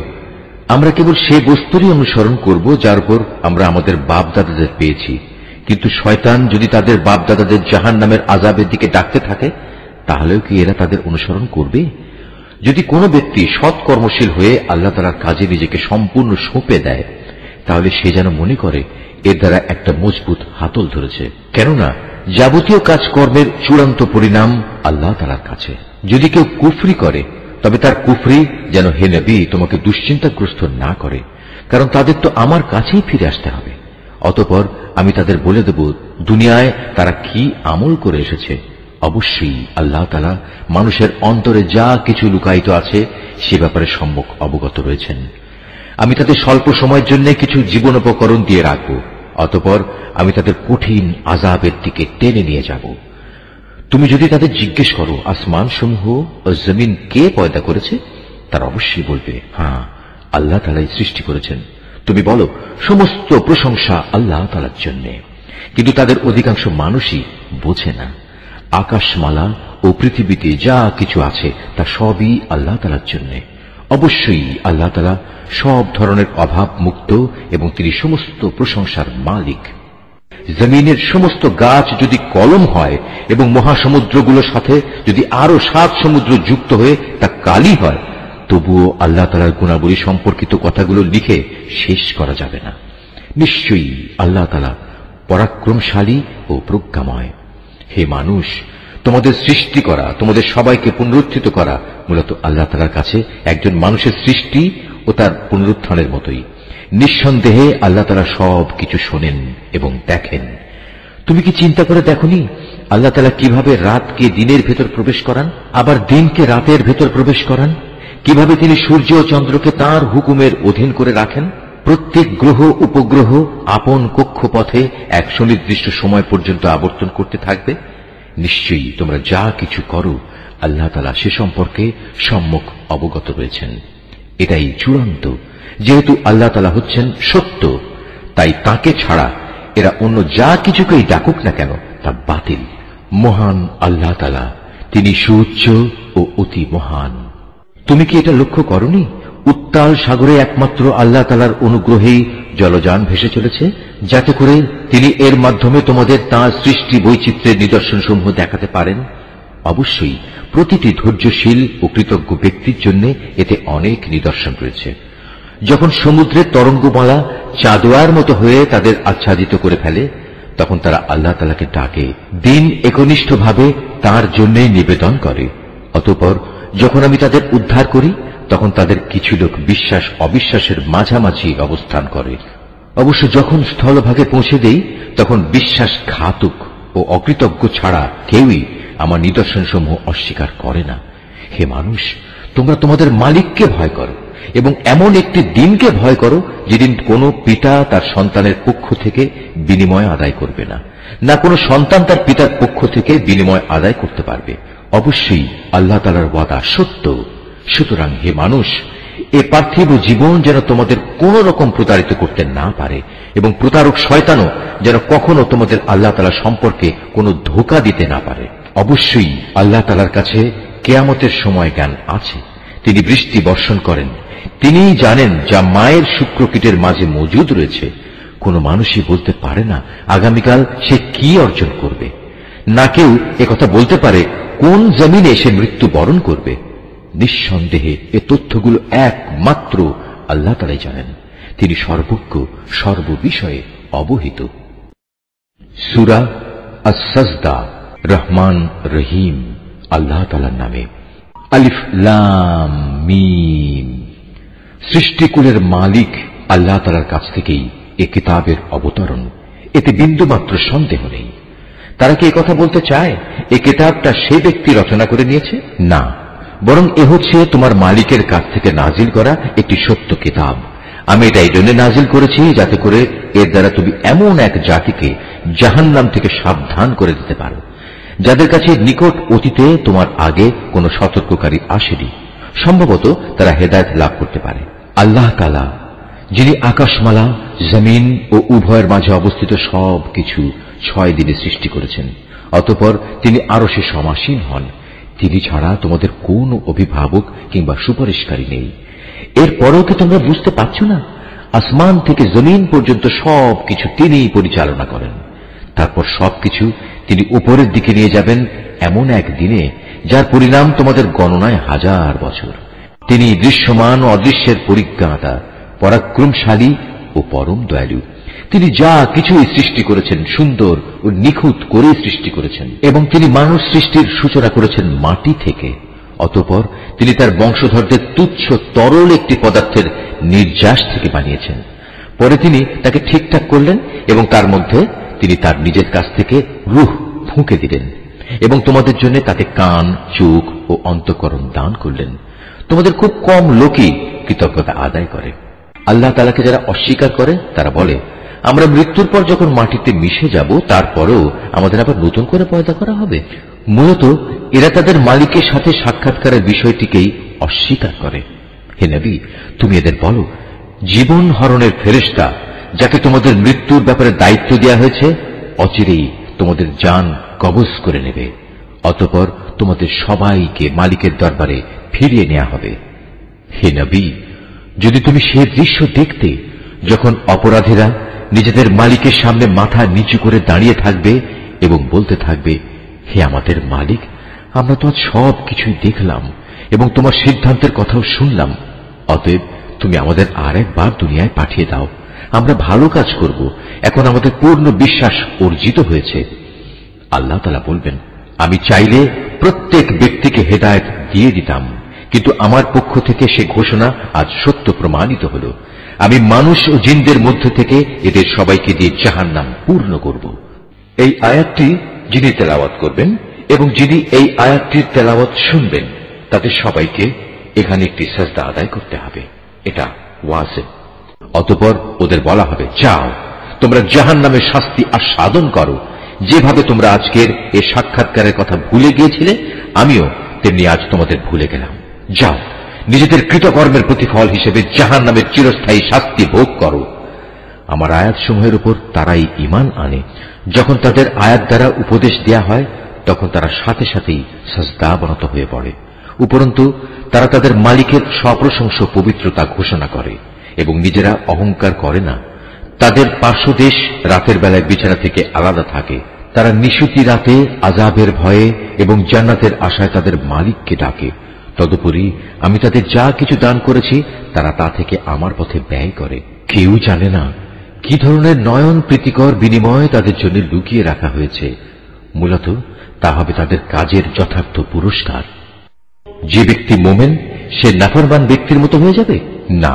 আমরা কেবল সে বস্তুরই অনুসরণ করব যার উপর আমরা আমাদের বাপ দাদাদের পেয়েছি। কিন্তু শয়তান যদি তাদের বাপ দাদাদের জাহান্নামের আযাবের দিকে ডাকতে থাকে, তাহলেও কি এরা তাদের অনুসরণ করবে? যদি কোনো ব্যক্তি সৎ কর্মশীল হয়ে আল্লাহ তাআলার কাজে নিজেকে সম্পূর্ণ সঁপে দেয়, তাহলে সে যেন মনে করে এর দ্বারা একটা মজবুত হাতল ধরেছে, কেননা যাবতীয় কাজকর্মের চূড়ান্ত পরিণাম আল্লাহ তাআলার কাছে। যদি কেউ কুফরি করে, তবে তার কুফরি যেন হে নবী তোমাকে দুশ্চিন্তাগ্রস্ত না করে, কারণ তাদের তো আমার কাছেই ফিরে আসতে হবে। অতঃপর আমি তাদের বলে দেব দুনিয়ায় তারা কি আমল করে এসেছে। অবশ্যই আল্লাহ তাআলা মানুষের অন্তরে যা কিছু লুকায়িত আছে সে ব্যাপারে সম্যক অবগত রয়েছেন। আমি তাদের স্বল্প সময়ের জন্য কিছু জীবনোপকরণ দিয়ে রাখব, অতঃপর আমি তাদের কঠিন আযাবের দিকে টেনে নিয়ে যাব। তুমি যদি তাদের জিজ্ঞেস করো আসমান সমূহ ও জমিন কে পয়দা করেছে, তারা অবশ্যই বলবে, হ্যাঁ, আল্লাহ তাআলাই সৃষ্টি করেছেন। তুমি বলো, সমস্ত প্রশংসা আল্লাহ তাআলার জন্য। কিন্তু তাদের অধিকাংশ মানুষই বোঝে না। আকাশমালা ও পৃথিবীতে যা কিছু আছে তা সবই আল্লাহ তাআলার জন্য। অবশ্যই আল্লাহ তাআলা সব ধরনের অভাব মুক্ত এবং তিনি সমস্ত প্রশংসার মালিক। জমিনের সমস্ত গাছ যদি কলম হয় এবং মহাসমুদ্রগুলোর সাথে যদি আরো 7 সমুদ্র যুক্ত হয়ে তা কালি হয়, তবুও আল্লাহ তাআলার গুণাবলী সম্পর্কিত কথাগুলো লিখে শেষ করা যাবে না। নিশ্চয়ই আল্লাহ তাআলা পরাক্রমশালী ও প্রজ্ঞাময়। হে মানুষ, তোমাদের সৃষ্টি করা, তোমাদের সবাইকে পুনরুত্থিত করা মূলত আল্লাহ তাআলার কাছে একজন মানুষের সৃষ্টি ও তার পুনরুত্থানের মতোই। নিঃসন্দেহে আল্লাহ তাআলা সব কিছু শোনেন এবং দেখেন। তুমি কি চিন্তা করে দেখোনি আল্লাহ তাআলা কিভাবে রাতকে দিনের ভেতর প্রবেশ করান, আবার দিনকে রাতের ভেতর প্রবেশ করান? কিভাবে তিনি সূর্য ও চন্দ্রকে তাঁর হুকুমের অধীন করে রাখেন? প্রত্যেক গ্রহ উপগ্রহ আপন কক্ষপথে এক সুনির্দিষ্ট সময় পর্যন্ত আবর্তন করতে থাকবে। নিশ্চয়ই তোমরা যা কিছু করো আল্লাহ তাআলা সে সম্পর্কে সম্যক অবগত রয়েছেন। এটাই চূড়ান্ত। যেহেতু আল্লাহ তাআলা হচ্ছেন সত্য, তাই তাকে ছাড়া এরা অন্য যা কিছুকেই ডাকুক না কেন তা বাতিল। মহান আল্লাহ তাআলা, তিনি সুউচ্চ ও অতি মহান। তুমি কি এটা লক্ষ্য করনি উত্তাল সাগরে একমাত্র আল্লাহ তাআলার অনুগ্রহেই জলযান ভেসে চলেছে, যাতে করে তিনি এর মাধ্যমে তোমাদের তাঁর সৃষ্টি বৈচিত্র্যের নিদর্শনসমূহ দেখাতে পারেন? অবশ্যই প্রতিটি ধৈর্যশীল ও কৃতজ্ঞ ব্যক্তির জন্য এতে অনেক নিদর্শন রয়েছে। যখন সমুদ্রের তরঙ্গমালা চাঁদোয়ার মতো হয়ে তাদের আচ্ছাদিত করে ফেলে, তখন তারা আল্লাহ তাআলাকে ডাকে, দিন একনিষ্ঠভাবে তাঁর জন্যই নিবেদন করে। অতঃপর যখন আমি তাদের উদ্ধার করি, তখন তাদের কিছু লোক বিশ্বাস অবিশ্বাসের মাঝামাঝি অবস্থান করে। অবশ্য যখন স্থলভাগে পৌঁছে দেই, তখন বিশ্বাসঘাতক ও অকৃতজ্ঞ ছাড়া কেউই আমার নিদর্শনসমূহ অস্বীকার করে না। হে মানুষ, তোমরা তোমাদের মালিককে ভয় করো এবং এমন একটি দিনকে ভয় করো যেদিন কোনো পিতা তার সন্তানের পক্ষ থেকে বিনিময় আদায় করবে না, না কোনো সন্তান তার পিতার পক্ষ থেকে বিনিময় আদায় করতে পারবে। অবশ্যই আল্লাহ তাআলার ওয়াদা সত্য। সুতরাং হে মানুষ, এ পার্থিব জীবন যেন তোমাদের কোন রকম প্রতারিত করতে না পারে, এবং প্রতারক শয়তানও যেন কখনো তোমাদের আল্লাহ তাআলা সম্পর্কে কোনো ধোঁকা দিতে না পারে। অবশ্যই আল্লাহ তাআলার কাছে কিয়ামতের সময় জ্ঞান আছে। তিনি বৃষ্টি বর্ষণ করেন। তিনিই জানেন যা মায়ের শুক্রকীটের মাঝে মজুদ রয়েছে। কোনো মানুষই বলতে পারে না আগামীকাল সে কি অর্জন করবে, না কেউ একথা বলতে পারে কোন জমিনে সে মৃত্যু বরণ করবে। নিঃসন্দেহে এ তথ্যগুলো একমাত্র আল্লাহ তাআলাই জানেন। তিনি সর্বজ্ঞ, সর্ববিষয়ে অবহিত। সূরা আস-সাজদা। রহমান রহিম আল্লাহ তাআলার নামে। আলিফ লাম মিম। সৃষ্টিকুলের মালিক আল্লাহ তাআলার কাছ থেকেই এ কিতাবের অবতরণ, এতে বিন্দুমাত্র সন্দেহ নেই। তারা কি একথা বলতে চায় এ কিতাবটা সে ব্যক্তি রচনা করে নিয়েছে? না, বরং এ হচ্ছে তোমার মালিকের কাছ থেকে নাজিল করা একটি সত্য কিতাব। আমি এটা এই জন্য নাজিল করেছি যাতে করে এর দ্বারা তুমি এমন এক জাতিকে জাহান্নাম থেকে সাবধান করে দিতে পারো যাদের কাছে নিকট অতীতে তোমার আগে কোনো সতর্ককারী আসেনি। সম্ভবত তারা হেদায়েত লাভ করতে পারে। আল্লাহ তাআলা যিনি আকাশমালা, জমিন ও উভয়ের মাঝে অবস্থিত সব কিছু 6 দিনে সৃষ্টি করেছেন, অতঃপর তিনি আরশে সমাসীন হন। তিনি ছাড়া তোমাদের কোন অভিভাবক কিংবা সুপারিশকারী নেই। এরপরেও কি তোমরা বুঝতে পারছ না? আসমান থেকে জমিন পর্যন্ত সবকিছু তিনিই পরিচালনা করেন। তারপর সবকিছু তিনি উপরের দিকে নিয়ে যাবেন এমন এক দিনে যার পরিণাম তোমাদের গণনায় 1000 বছর। তিনি দৃশ্যমান ও অদৃশ্যের পরিজ্ঞাতা, পরাক্রমশালী ও পরম দয়ালু। তিনি যা কিছুই সৃষ্টি করেছেন সুন্দর ও নিখুঁত করে সৃষ্টি করেছেন, এবং তিনি মানুষ সৃষ্টির সূচনা করেছেন মাটি থেকে। অতঃপর তিনি তার বংশধরদের তুচ্ছ তরল একটি পদার্থের নির্যাস থেকে বানিয়েছেন। পরে তিনি তাকে ঠিকঠাক করলেন এবং তার মধ্যে তিনি তার নিজের কাছ থেকে রূহ ফুঁকে দিলেন, এবং তোমাদের জন্য তাতে কান, চোখ ও অন্তঃকরণ দান করলেন। তোমাদের খুব কম লোকই কৃতজ্ঞতা আদায় করে। আল্লাহ তাআলাকে যারা অস্বীকার করে তারা বলে, আমরা মৃত্যুর পর যখন মাটিতে মিশে যাব তারপরেও আমাদের আবার নতুন করে পয়দা করা হবে। মূলত এরা তাদের মালিকের সাথে সাক্ষাৎকারের বিষয়টিকেই অস্বীকার করে। হে নবী, তুমি এদের বলো, জীবন হরণের ফেরেশতা যাকে তোমাদের মৃত্যুর ব্যাপারে দায়িত্ব দেওয়া হয়েছে অচিরেই তোমাদের জান কবজ করে নেবে। অতঃপর তোমাদের সবাইকে মালিকের দরবারে ফিরিয়ে নেওয়া হবে। হে নবী, যদি তুমি সে দৃশ্য দেখতে যখন অপরাধীরা নিজেদের মালিকের সামনে মাথা নিচু করে দাঁড়িয়ে থাকবে এবং বলতে থাকবে, হে আমাদের মালিক, আমরা তো আজ সব কিছুই দেখলাম এবং তোমার সিদ্ধান্তের কথাও শুনলাম। অতএব তুমি আমাদের আর একবার দুনিয়ায় পাঠিয়ে দাও। আমরা ভালো কাজ করব। এখন আমাদের পূর্ণ বিশ্বাস অর্জিত হয়েছে। আল্লাহ তাআলা বলবেন, আমি চাইলে প্রত্যেক ব্যক্তিকে হেদায়েত দিয়ে দিতাম, কিন্তু আমার পক্ষ থেকে সে ঘোষণা আজ সত্য প্রমাণিত হল। আমি মানুষ ও জিনদের মধ্য থেকে এদের সবাইকে দিয়ে জাহান্নাম পূর্ণ করব। এই আয়াতটি যিনি তেলাওয়াত করবেন এবং যিনি এই আয়াতটির তেলাওয়াত শুনবেন তাদের সবাইকে এখানে একটি সাজদা আদায় করতে হবে। এটা ওয়াজিব। অতঃপর ওদের বলা হবে, যাও তোমরা জাহান্নামের শাস্তি আস্বাদন করো। যেভাবে তোমরা আজকের এই সাক্ষাৎকারের কথা ভুলে গিয়েছিলে, আমিও তেমনি আজ তোমাদের ভুলে গেলাম। যাও নিজেদের কৃতকর্মের প্রতিফল হিসেবে জাহান্নামের চিরস্থায়ী শাস্তি ভোগ করো। আমার আয়াতসমূহের উপর তারাই ঈমান আনে। যখন তাদের আয়াত দ্বারা উপদেশ দেয়া হয় তখন তারা সাথে সাথেই সাজদাবনত হয়ে পড়ে। উপরন্তু তারা তাদের মালিকের সপ্রশংস পবিত্রতা ঘোষণা করে এবং নিজেরা অহংকার করে না। তাদের পার্শ্বদেশ রাতের বেলায় বিছানা থেকে আলাদা থাকে। তারা নিশুতি রাতে আযাবের ভয়ে এবং জান্নাতের আশায় তাদের মালিককে ডাকে। তদুপরি আমি তাদের যা কিছু দান করেছি তারা তা থেকে আমার পথে ব্যয় করে। কেউ জানে না কি ধরনের নয়ন প্রীতিকর বিনিময় তাদের জন্য লুকিয়ে রাখা হয়েছে। মূলত তা হবে তাদের কাজের যথার্থ পুরস্কার। যে ব্যক্তি মোমেন সে নাফরমান ব্যক্তির মতো হয়ে যাবে? না,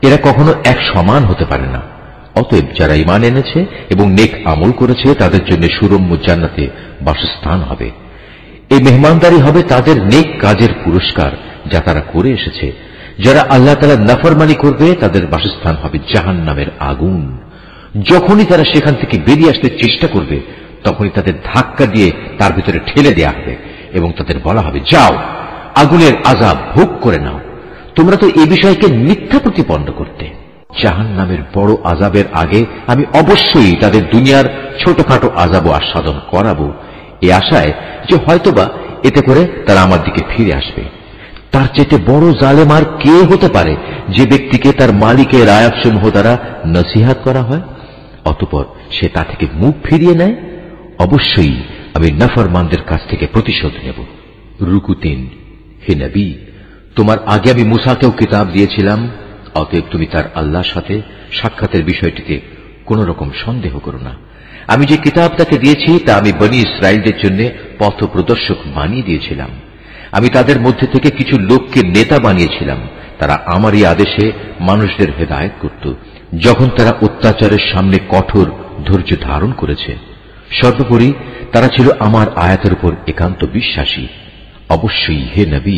এরা কখনো এক সমান হতে পারে না। অতএব যারা ঈমান এনেছে এবং নেক আমল করেছে তাদের জন্য সুরম্য জান্নাতে বাসস্থান হবে। এই মেহমানদারি হবে তাদের নেক কাজের পুরস্কার যা তারা করে এসেছে। যারা আল্লাহ তাআলার নাফরমানি করবে তাদের বাসস্থান হবে জাহান্নামের আগুন। যখনই তারা সেখান থেকে বেরিয়ে আসতে চেষ্টা করবে তখনই তাদের ধাক্কা দিয়ে তার ভিতরে ঠেলে দেয়া হবে এবং তাদের বলা হবে, যাও আগুনের আযাব ভোগ করে নাও, তোমরা তো এই বিষয়কে মিথ্যা প্রতিপন্ন করতে। জাহান্নামের বড় আযাবের আগে আমি অবশ্যই তাদের দুনিয়ার ছোটখাটো আযাবও আস্বাদন করাবো, এই আশায় যে হয়তোবা এতে করে তারা আমার দিকে ফিরে আসবে। তার চেয়ে বড় জালেম আর কে হতে পারে যে ব্যক্তিকে তার মালিকের আয়াতসমূহ দ্বারা নসিহত করা হয়, অতঃপর সে তা থেকে মুখ ফিরিয়ে নেয়। অবশ্যই আমি নাফরমানদের কাছ থেকে প্রতিশোধ নেব। রুকু ৩। হে নবী, তোমার আগে আমি মুসাকেও কিতাব দিয়েছিলাম, অতএব তুমি তার আল্লাহর সাথে সাক্ষাতের বিষয়টিতে কোন রকম সন্দেহ করো না। আমি যে কিতাব তাকে দিয়েছি তা আমি বনী ইসরায়েলদের জন্য পথ প্রদর্শক বানিয়ে দিয়েছিলাম। আমি তাদের মধ্যে থেকে কিছু লোককে নেতা বানিয়েছিলাম, তারা আমারই আদেশে মানুষদের হেদায়েত করত, যখন তারা অত্যাচারের সামনে কঠোর ধৈর্য ধারণ করেছে। সর্বোপরি তারা ছিল আমার আয়াতের উপর একান্ত বিশ্বাসী। অবশ্যই হে নবী,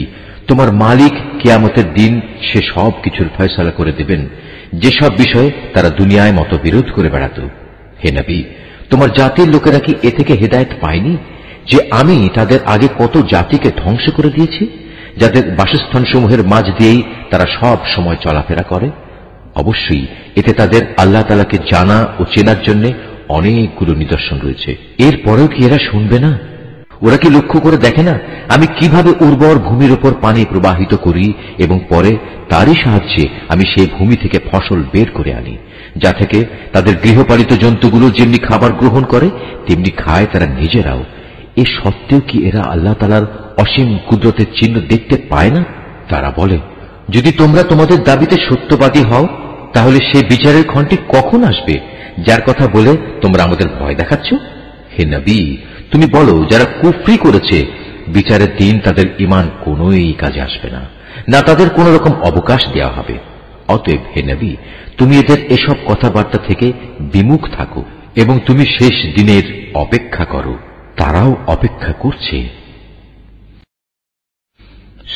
তোমার মালিক কিয়ামতের দিন সে সব কিছুর ফয়সালা করে দেবেন যেসব বিষয়ে তারা দুনিয়ায় মতবিরোধ করে বেড়াত। হে নবী, তোমার জাতির লোকেরা কি এ থেকে হেদায়েত পায়নি যে আমি তাদের আগে কত জাতিকে ধ্বংস করে দিয়েছি, যাদের বাসস্থানসমূহের মাঝ দিয়েই তারা সব সময় চলাফেরা করে? অবশ্যই এতে তাদের আল্লাহ তাআলাকে জানা ও চেনার জন্য অনেকগুলো নিদর্শন রয়েছে। এরপরেও কি এরা শুনবে না? ওরা কি লক্ষ্য করে দেখে না আমি কিভাবে উর্বর ভূমির উপর পানি প্রবাহিত করি এবং পরে তারই সাহায্যে আমি সেই ভূমি থেকে ফসল বের করে আনি, যা থেকে তাদের গৃহপালিত জন্তুগুলো যেমনি খাবার গ্রহণ করে তেমনি খায় তারা নিজেরাও। এ সত্ত্বেও কি এরা আল্লাহ তাআলার অসীম কুদরতের চিহ্ন দেখতে পায় না? তারা বলে, যদি তোমরা তোমাদের দাবিতে সত্যবাদী হও তাহলে সে বিচারের ক্ষণটি কখন আসবে যার কথা বলে তোমরা আমাদের ভয় দেখাচ্ছ? হে নবী, তুমি বলো, যারা কুফরি করেছে বিচারের দিন তাদের ঈমান কোনোই কাজে আসবে না, না তাদের কোন রকম অবকাশ দেওয়া হবে। অতএব হে নবী, তুমি এদের এসব কথাবার্তা থেকে বিমুখ থাকো এবং তুমি শেষ দিনের অপেক্ষা করো, তারাও অপেক্ষা করছে।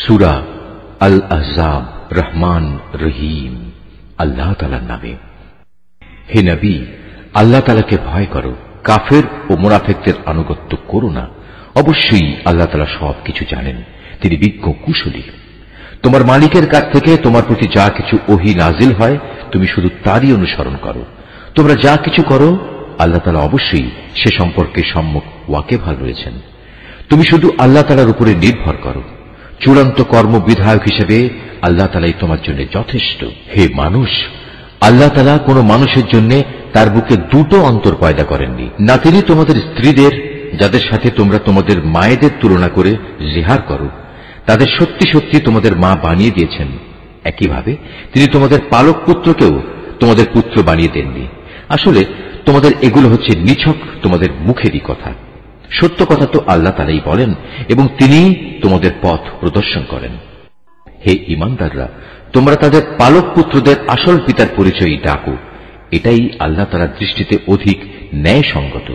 সূরা আল আহজাব। রহমান রহিম আল্লাহ তাআলার নামে। হে নবী, আল্লাহ তাআলাকে ভয় করো, কাফের ও মুনাফিকদের আনুগত্য করো না। অবশ্যই আল্লাহ তাআলা সবকিছু জানেন, তিনি বিজ্ঞ কুশলী। তোমার মালিকের কাছ থেকে তোমার প্রতি যা কিছু ওহী নাজিল হয় তুমি শুধু তারই অনুসরণ করো। তোমরা যা কিছু করো আল্লাহ তাআলা অবশ্যই সে সম্পর্কে সম্যক ওয়াকিবহাল রয়েছেন। তুমি শুধু আল্লাহ তাআলার উপরে নির্ভর করো। চূড়ান্ত কর্ম বিধায়ক হিসেবে আল্লাহ তাআলাই তোমার জন্য যথেষ্ট। হে মানুষ, আল্লাহ তাআলা কোন মানুষের জন্য তার বুকে দুটো অন্তর পয়দা করেননি, না তিনি তোমাদের স্ত্রীদের যাদের সাথে তোমরা তোমাদের মায়েদের তুলনা করে জিহার করো তাদের সত্যি সত্যি তোমাদের মা বানিয়ে দিয়েছেন। একইভাবে তিনি তোমাদের পালক পুত্রকেও তোমাদের পুত্র বানিয়ে দেননি। আসলে তোমাদের এগুলো হচ্ছে নিছক তোমাদের মুখেরই কথা। সত্য কথা তো আল্লাহ তাআলাই বলেন এবং তিনিই তোমাদের পথ প্রদর্শন করেন। হে ঈমানদাররা, তোমরা তাদের পালক পুত্রদের আসল পিতার পরিচয় ডাকো, এটাই আল্লাহ তাআলার দৃষ্টিতে অধিক ন্যায়সঙ্গত।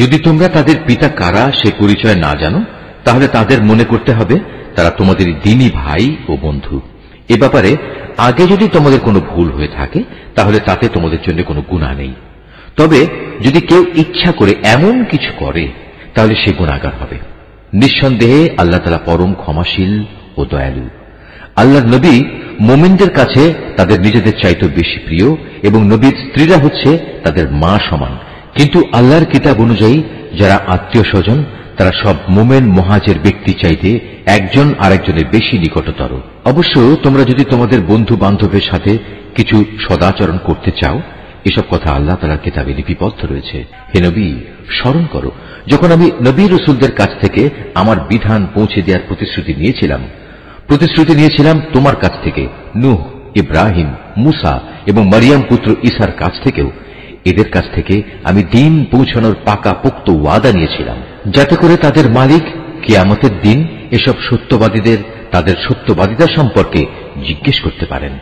যদি তোমরা তাদের পিতা কারা সে পরিচয় না জানো তাহলে তাদের মনে করতে হবে তারা তোমাদের দ্বীনী ভাই ও বন্ধু। এ ব্যাপারে আগে যদি তোমাদের কোনো ভুল হয়ে থাকে তাহলে তাতে তোমাদের জন্য কোনো গুনাহ নেই। তবে যদি কেউ ইচ্ছা করে এমন কিছু করে তাহলে সে গুনাহগার হবে। নিঃসন্দেহে আল্লাহ তাআলা পরম ক্ষমাশীল ও দয়ালু। আল্লাহর নবী মুমিনদের কাছে তাদের নিজেদের চাইতে বেশি প্রিয় এবং নবীর স্ত্রীরা হচ্ছে তাদের মা সমান। কিন্তু আল্লাহর কিতাব অনুযায়ী যারা আত্মীয় স্বজন তারা সব মুমিন মুহাজির ব্যক্তি চাইতে একজন আরেকজনের বেশি নিকটতর। অবশ্য তোমরা যদি তোমাদের বন্ধু বান্ধবের সাথে কিছু সদাচরণ করতে চাও, এসব কথা আল্লাহ তাআলার কিতাবে লিপিবদ্ধ রয়েছে। হে নবী, স্মরণ করো যখন আমি নবী রাসূলদের কাছ থেকে আমার বিধান পৌঁছে দেওয়ার প্রতিশ্রুতি নিয়েছিলাম তোমার কাছ থেকে, নূহ, ইব্রাহিম, মুসা এবং মারিয়াম পুত্র ঈসার কাছ থেকেও। এদের কাছ থেকে আমি দ্বীন পৌঁছানোর পাকা পোক্ত ওয়াদা নিয়েছিলাম, যাতে করে তাদের মালিক কিয়ামতের দিন এসব সত্যবাদীদের তাদের সত্যবাদিতা সম্পর্কে জিজ্ঞেস করতে পারেন।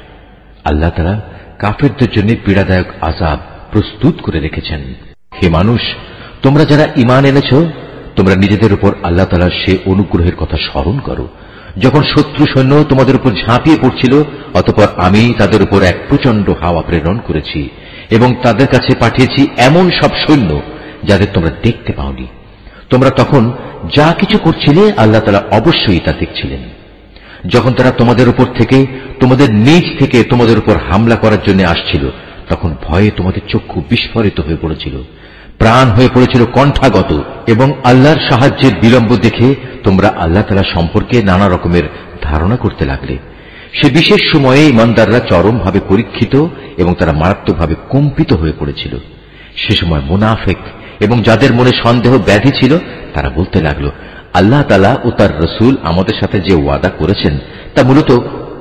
আল্লাহ তাআলা কাফেরদের জন্য পীড়াদায়ক আযাব প্রস্তুত করে রেখেছেন। হে মানুষ, তোমরা যারা ঈমান এনেছ তোমরা নিজেদের উপর আল্লাহ তাআলার সে অনুগ্রহের কথা স্মরণ করো যখন শত্রু সৈন্য তোমাদের উপর ঝাঁপিয়ে পড়ছিল, অতঃপর আমি তাদের উপর এক প্রচন্ড হাওয়া প্রেরণ করেছি এবং তাদের কাছে পাঠিয়েছি এমন সব সৈন্য যাদের তোমরা দেখতে পাওনি। তোমরা তখন যা কিছু করছিলে আল্লাহ তাআলা অবশ্যই তা দেখছিলেন। যখন তারা তোমাদের উপর থেকে, তোমাদের নিজ থেকে তোমাদের উপর হামলা করার জন্য আসছিল, তখন ভয়ে তোমাদের চক্ষু বিস্ফোরিত হয়ে পড়েছিল, প্রাণ হয়ে পড়েছিল কণ্ঠাগত, এবং আল্লাহর সাহায্যের বিলম্ব দেখে তোমরা আল্লাহ তাআলা সম্পর্কে নানা রকমের ধারণা করতে লাগলে। সে বিশেষ সময়ে ইমানদাররা চরমভাবে পরীক্ষিত এবং তারা মারাত্মকভাবে কম্পিত হয়ে পড়েছিল। সে সময় মুনাফিক এবং যাদের মনে সন্দেহ ব্যাধি ছিল তারা বলতে লাগলো, আল্লাহ তাআলা ও তার রাসূল আমাদের সাথে যে ওয়াদা করেছেন তা মূলত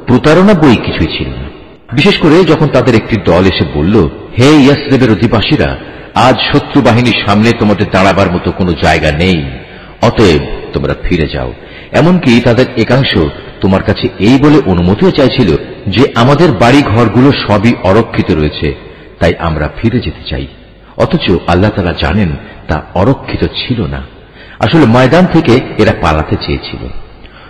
প্রতারণা বই কিছুই ছিল না। বিশেষ করে যখন তাদের একটি দল এসে বলল, হে ইয়াসরিবের অধিবাসীরা, আজ শত্রু বাহিনীর সামনে তোমাদের দাঁড়াবার মতো কোনো জায়গা নেই, অতএব তোমরা ফিরে যাও। এমনকি তাদের একাংশ তোমার কাছে এই বলে অনুমতিও চাইছিল যে আমাদের বাড়ি ঘরগুলো সবই অরক্ষিত রয়েছে, তাই আমরা ফিরে যেতে চাই। অথচ আল্লাহ তাআলা জানেন তা অরক্ষিত ছিল না। আসলে ময়দান থেকে এরা পালাতে চেয়েছিল।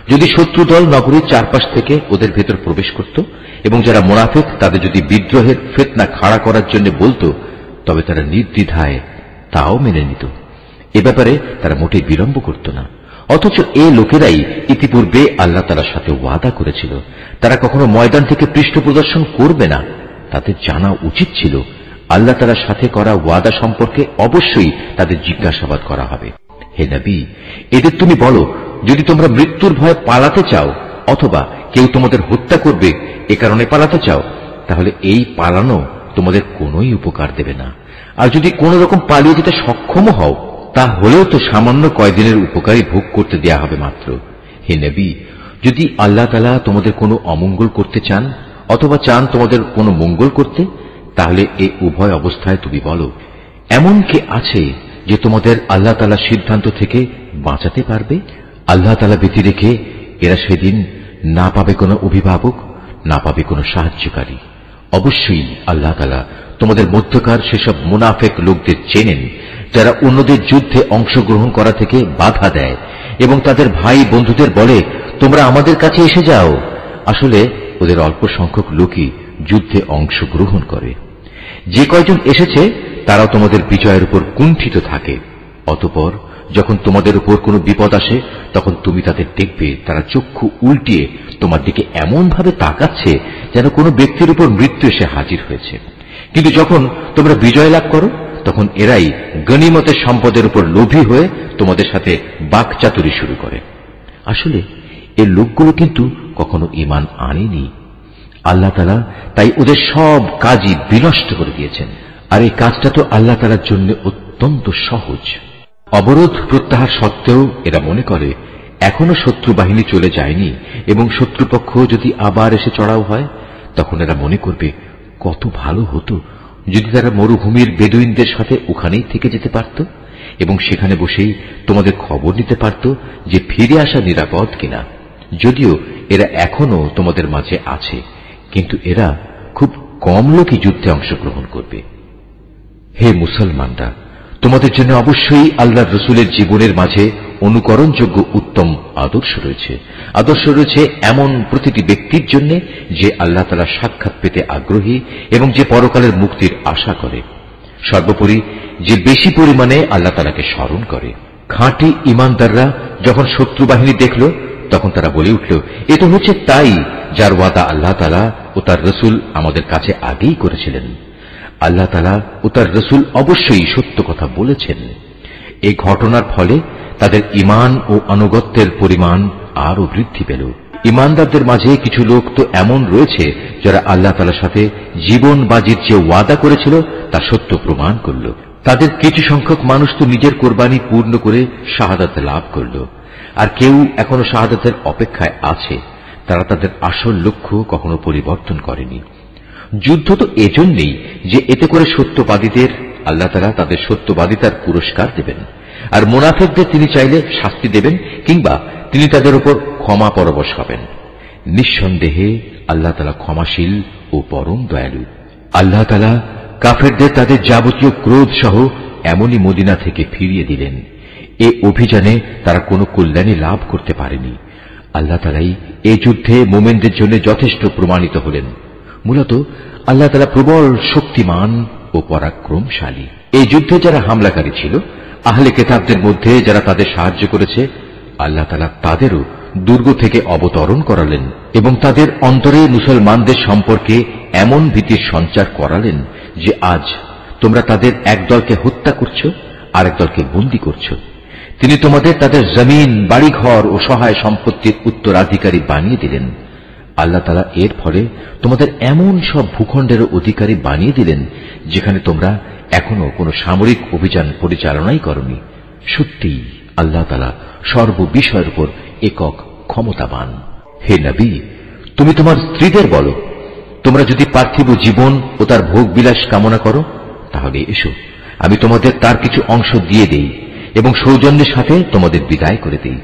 যদি শত্রু দল নগরীর চারপাশ থেকে ওদের ভেতর প্রবেশ করত এবং যারা মুনাফিক তাদের যদি বিদ্রোহের ফিতনা খাড়া করার জন্য বলতো, তবে তারা নির্দ্বিধায় তাও মেনে নিত। এ ব্যাপারে তারা মোটেই বিলম্ব করত না। অথচ এই লোকেরাই ইতিপূর্বে আল্লাহ তাআলার সাথে ওয়াদা করেছিল তারা কখনো ময়দান থেকে পৃষ্ঠ প্রদর্শন করবে না। তাদের জানা উচিত ছিল আল্লাহ তাআলার সাথে করা ওয়াদা সম্পর্কে অবশ্যই তাদের জিজ্ঞাসাবাদ করা হবে। হে নবী, এদের তুমি বলো, যদি তোমরা মৃত্যুর ভয়ে পালাতে চাও অথবা কেউ তোমাদের হত্যা করবে এ কারণে পালাতে চাও, তাহলে এই পালানো তোমাদের কোনোই উপকার দেবে না। আর যদি কোন রকম পালিয়ে যেতে সক্ষম হও, তা হলেও তো সামান্য কয়দিনের উপকারই ভোগ করতে দেয়া হবে মাত্র। হে নবী, যদি আল্লাহ তাআলা তোমাদের কোনো অমঙ্গল করতে চান অথবা চান তোমাদের কোনো মঙ্গল করতে, তাহলে এই উভয় অবস্থায় তুমি বলো, এমন কে আছে যে তোমাদের আল্লাহ তাআলার সিদ্ধান্ত থেকে বাঁচাতে পারবে? আল্লাহ তাআলা ব্যতী রেখে এরা সেদিন না পাবে কোনো অভিভাবক, না পাবে কোনো সাহায্যকারী। অবশ্যই আল্লাহ তাআলা তোমাদের মধ্যকার সেসব মুনাফিক লোকদের চেনেন যারা অন্যদের যুদ্ধে অংশগ্রহণ করা থেকে বাধা দেয় এবং তাদের ভাই বন্ধুদের বলে, তোমরা আমাদের কাছে এসে যাও। আসলে ওদের অল্প সংখ্যক লোকই যুদ্ধে অংশগ্রহণ করে। যে কয়জন এসেছে তারাও তোমাদের বিজয়ের উপর কুণ্ঠিত থাকে। অতঃপর যখন তোমাদের উপর কোনো বিপদ আসে তখন তুমি তাদের দেখবে তারা চক্ষু উল্টিয়ে তোমার দিকে এমন ভাবে তাকাচ্ছে যেন কোনো ব্যক্তির উপর মৃত্যু এসে হাজির হয়েছে। কিন্তু যখন তোমরা বিজয় লাভ করো তখন এরাই গনিমতের সম্পদের উপর লোভী হয়ে তোমাদের সাথে বাকচাতুরি শুরু করে। আসলে এই লোকগুলো কিন্তু কখনো ঈমান আনেনি। আল্লাহ তাআলা তাই ওদের সব কাজই বিনষ্ট করে দিয়েছেন। আর এই কাজটা তো আল্লাহ তাআলার জন্য অত্যন্ত সহজ। অবরোধ প্রত্যাহার সত্ত্বেও এরা মনে করে এখনো শত্রু বাহিনী চলে যায়নি এবং শত্রুপক্ষ যদি আবার এসে চড়াও হয় তখন এরা মনে করবে কত ভালো হতো যদি তারা মরুভূমির বেদুইনদের সাথে ওখানেই থেকে যেতে পারত এবং সেখানে বসেই তোমাদের খবর নিতে পারত যে ফিরে আসা নিরাপদ কিনা। যদিও এরা এখনো তোমাদের মাঝে আছে, কিন্তু এরা খুব কম লোকই যুদ্ধে অংশগ্রহণ করবে। হে মুসলমানরা, তোমাদের জন্য অবশ্যই আল্লাহর রাসূলের জীবনের মাঝে অনুকরণযোগ্য উত্তম আদর্শ রয়েছে। আদর্শ রয়েছে এমন প্রতিটি ব্যক্তির জন্য যে আল্লাহ তাআলার সাক্ষাৎ পেতে আগ্রহী এবং যে পরকালের মুক্তির আশা করে। সর্বোপরি যে বেশি পরিমাণে আল্লাহ তাআলাকে স্মরণ করে। খাঁটি ঈমানদাররা যখন শত্রু বাহিনী দেখল তখন তারা বলে উঠল, এ তো হচ্ছে তাই যার ওয়াদা আল্লাহ তাআলা ও তার রাসূল আমাদের কাছে আগেই করেছিলেন। আল্লাহ তাআলা ও তার রাসূল অবশ্যই সত্য কথা বলেছেন। এই ঘটনার ফলে তাদের ঈমান ও আনুগত্যের পরিমাণ আরো বৃদ্ধি পেল। ঈমানদারদের মাঝে কিছু লোক তো এমন রয়েছে যারা আল্লাহ তাআলার সাথে জীবন বাজির যে ওয়াদা করেছিল তা সত্য প্রমাণ করল। তাদের কিছু সংখ্যক মানুষ তো নিজের কোরবানি পূর্ণ করে শাহাদাত লাভ করল, আর কেউ এখনো শাহাদাতের অপেক্ষায় আছে। তারা তাদের আসল লক্ষ্য কখনো পরিবর্তন করেনি। যুদ্ধ তো এজন্যই যে এতে করে সত্যবাদীদের আল্লাহ তাআলা তাদের সত্যবাদিতার পুরস্কার দেবেন, আর মুনাফিকদের তিনি চাইলে শাস্তি দেবেন কিংবা তিনি তাদের উপর ক্ষমা পরবশ হবেন। নিঃসন্দেহে আল্লাহ তাআলা ক্ষমাশীল ও পরম দয়ালু। আল্লাহ তাআলা কাফেরদের তাদের যাবতীয় ক্রোধ সহ এমনই মদিনা থেকে ফিরিয়ে দিলেন। এ অভিযানে তারা কোনো কল্যাণী লাভ করতে পারেনি। আল্লাহ তাআলাই এই যুদ্ধে মুমিনদের জন্য যথেষ্ট প্রমাণিত হলেন। মূলত আল্লাহ তাআলা প্রবল শক্তিমান ও পরাক্রমশালী। এই যুদ্ধে যারা হামলাকারী ছিল আহলে কিতাবদের মধ্যে যারা তাদের সাহায্য করেছে, আল্লাহ তাআলা তাদেরও দুর্গ থেকে অবতরণ করালেন এবং তাদের অন্তরে মুসলমানদের সম্পর্কে এমন ভীতির সঞ্চার করালেন যে আজ তোমরা তাদের এক দলকে হত্যা করছ, আরেক দলকে বন্দী করছ। তিনি তোমাদের তাদের জমিন, বাড়িঘর ও সহায় সম্পত্তির উত্তরাধিকারী বানিয়ে দিলেন। আল্লাহ তাআলা এর ফলে তোমাদের এমন সব ভূখণ্ডের অধিকারী বানিয়ে দিলেন যেখানে তোমরা এখনো কোনো সামরিক অভিযান পরিচালনাই করনি। সত্যি আল্লাহ তাআলা সর্ববিষয়ের উপর একক ক্ষমতাবান। হে নবী, তুমি তোমার স্ত্রীদের বলো, তোমরা যদি পার্থিব জীবন ও তার ভোগ বিলাস কামনা করো তাহলে এসো, আমি তোমাদের তার কিছু অংশ দিয়ে দেই এবং সৌজন্যের সাথে তোমাদের বিদায় করে দেই।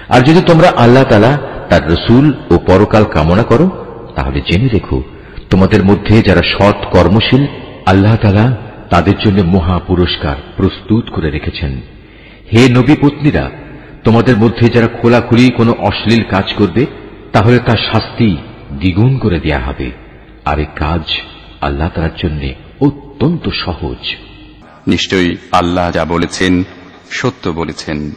আর যদি তোমরা আল্লাহ তাআলা, তার রসুল ও পরকাল কামনা করো তাহলে জেনে রেখো, তোমাদের মধ্যে যারা সৎ কর্মশীল আল্লাহ তাআলা তাদের জন্য মহা পুরস্কার প্রস্তুত করে রেখেছেন। হে নবী পত্নীরা, তোমাদের মধ্যে যারা খোলাখুলি কোনো অশ্লীল কাজ করবে তাহলে তার শাস্তি দ্বিগুণ করে দেয়া হবে। আর এই কাজ আল্লাহ তাআলার জন্য অত্যন্ত সহজ। নিশ্চয়ই আল্লাহ যা বলেছেন সত্য বলেছেন।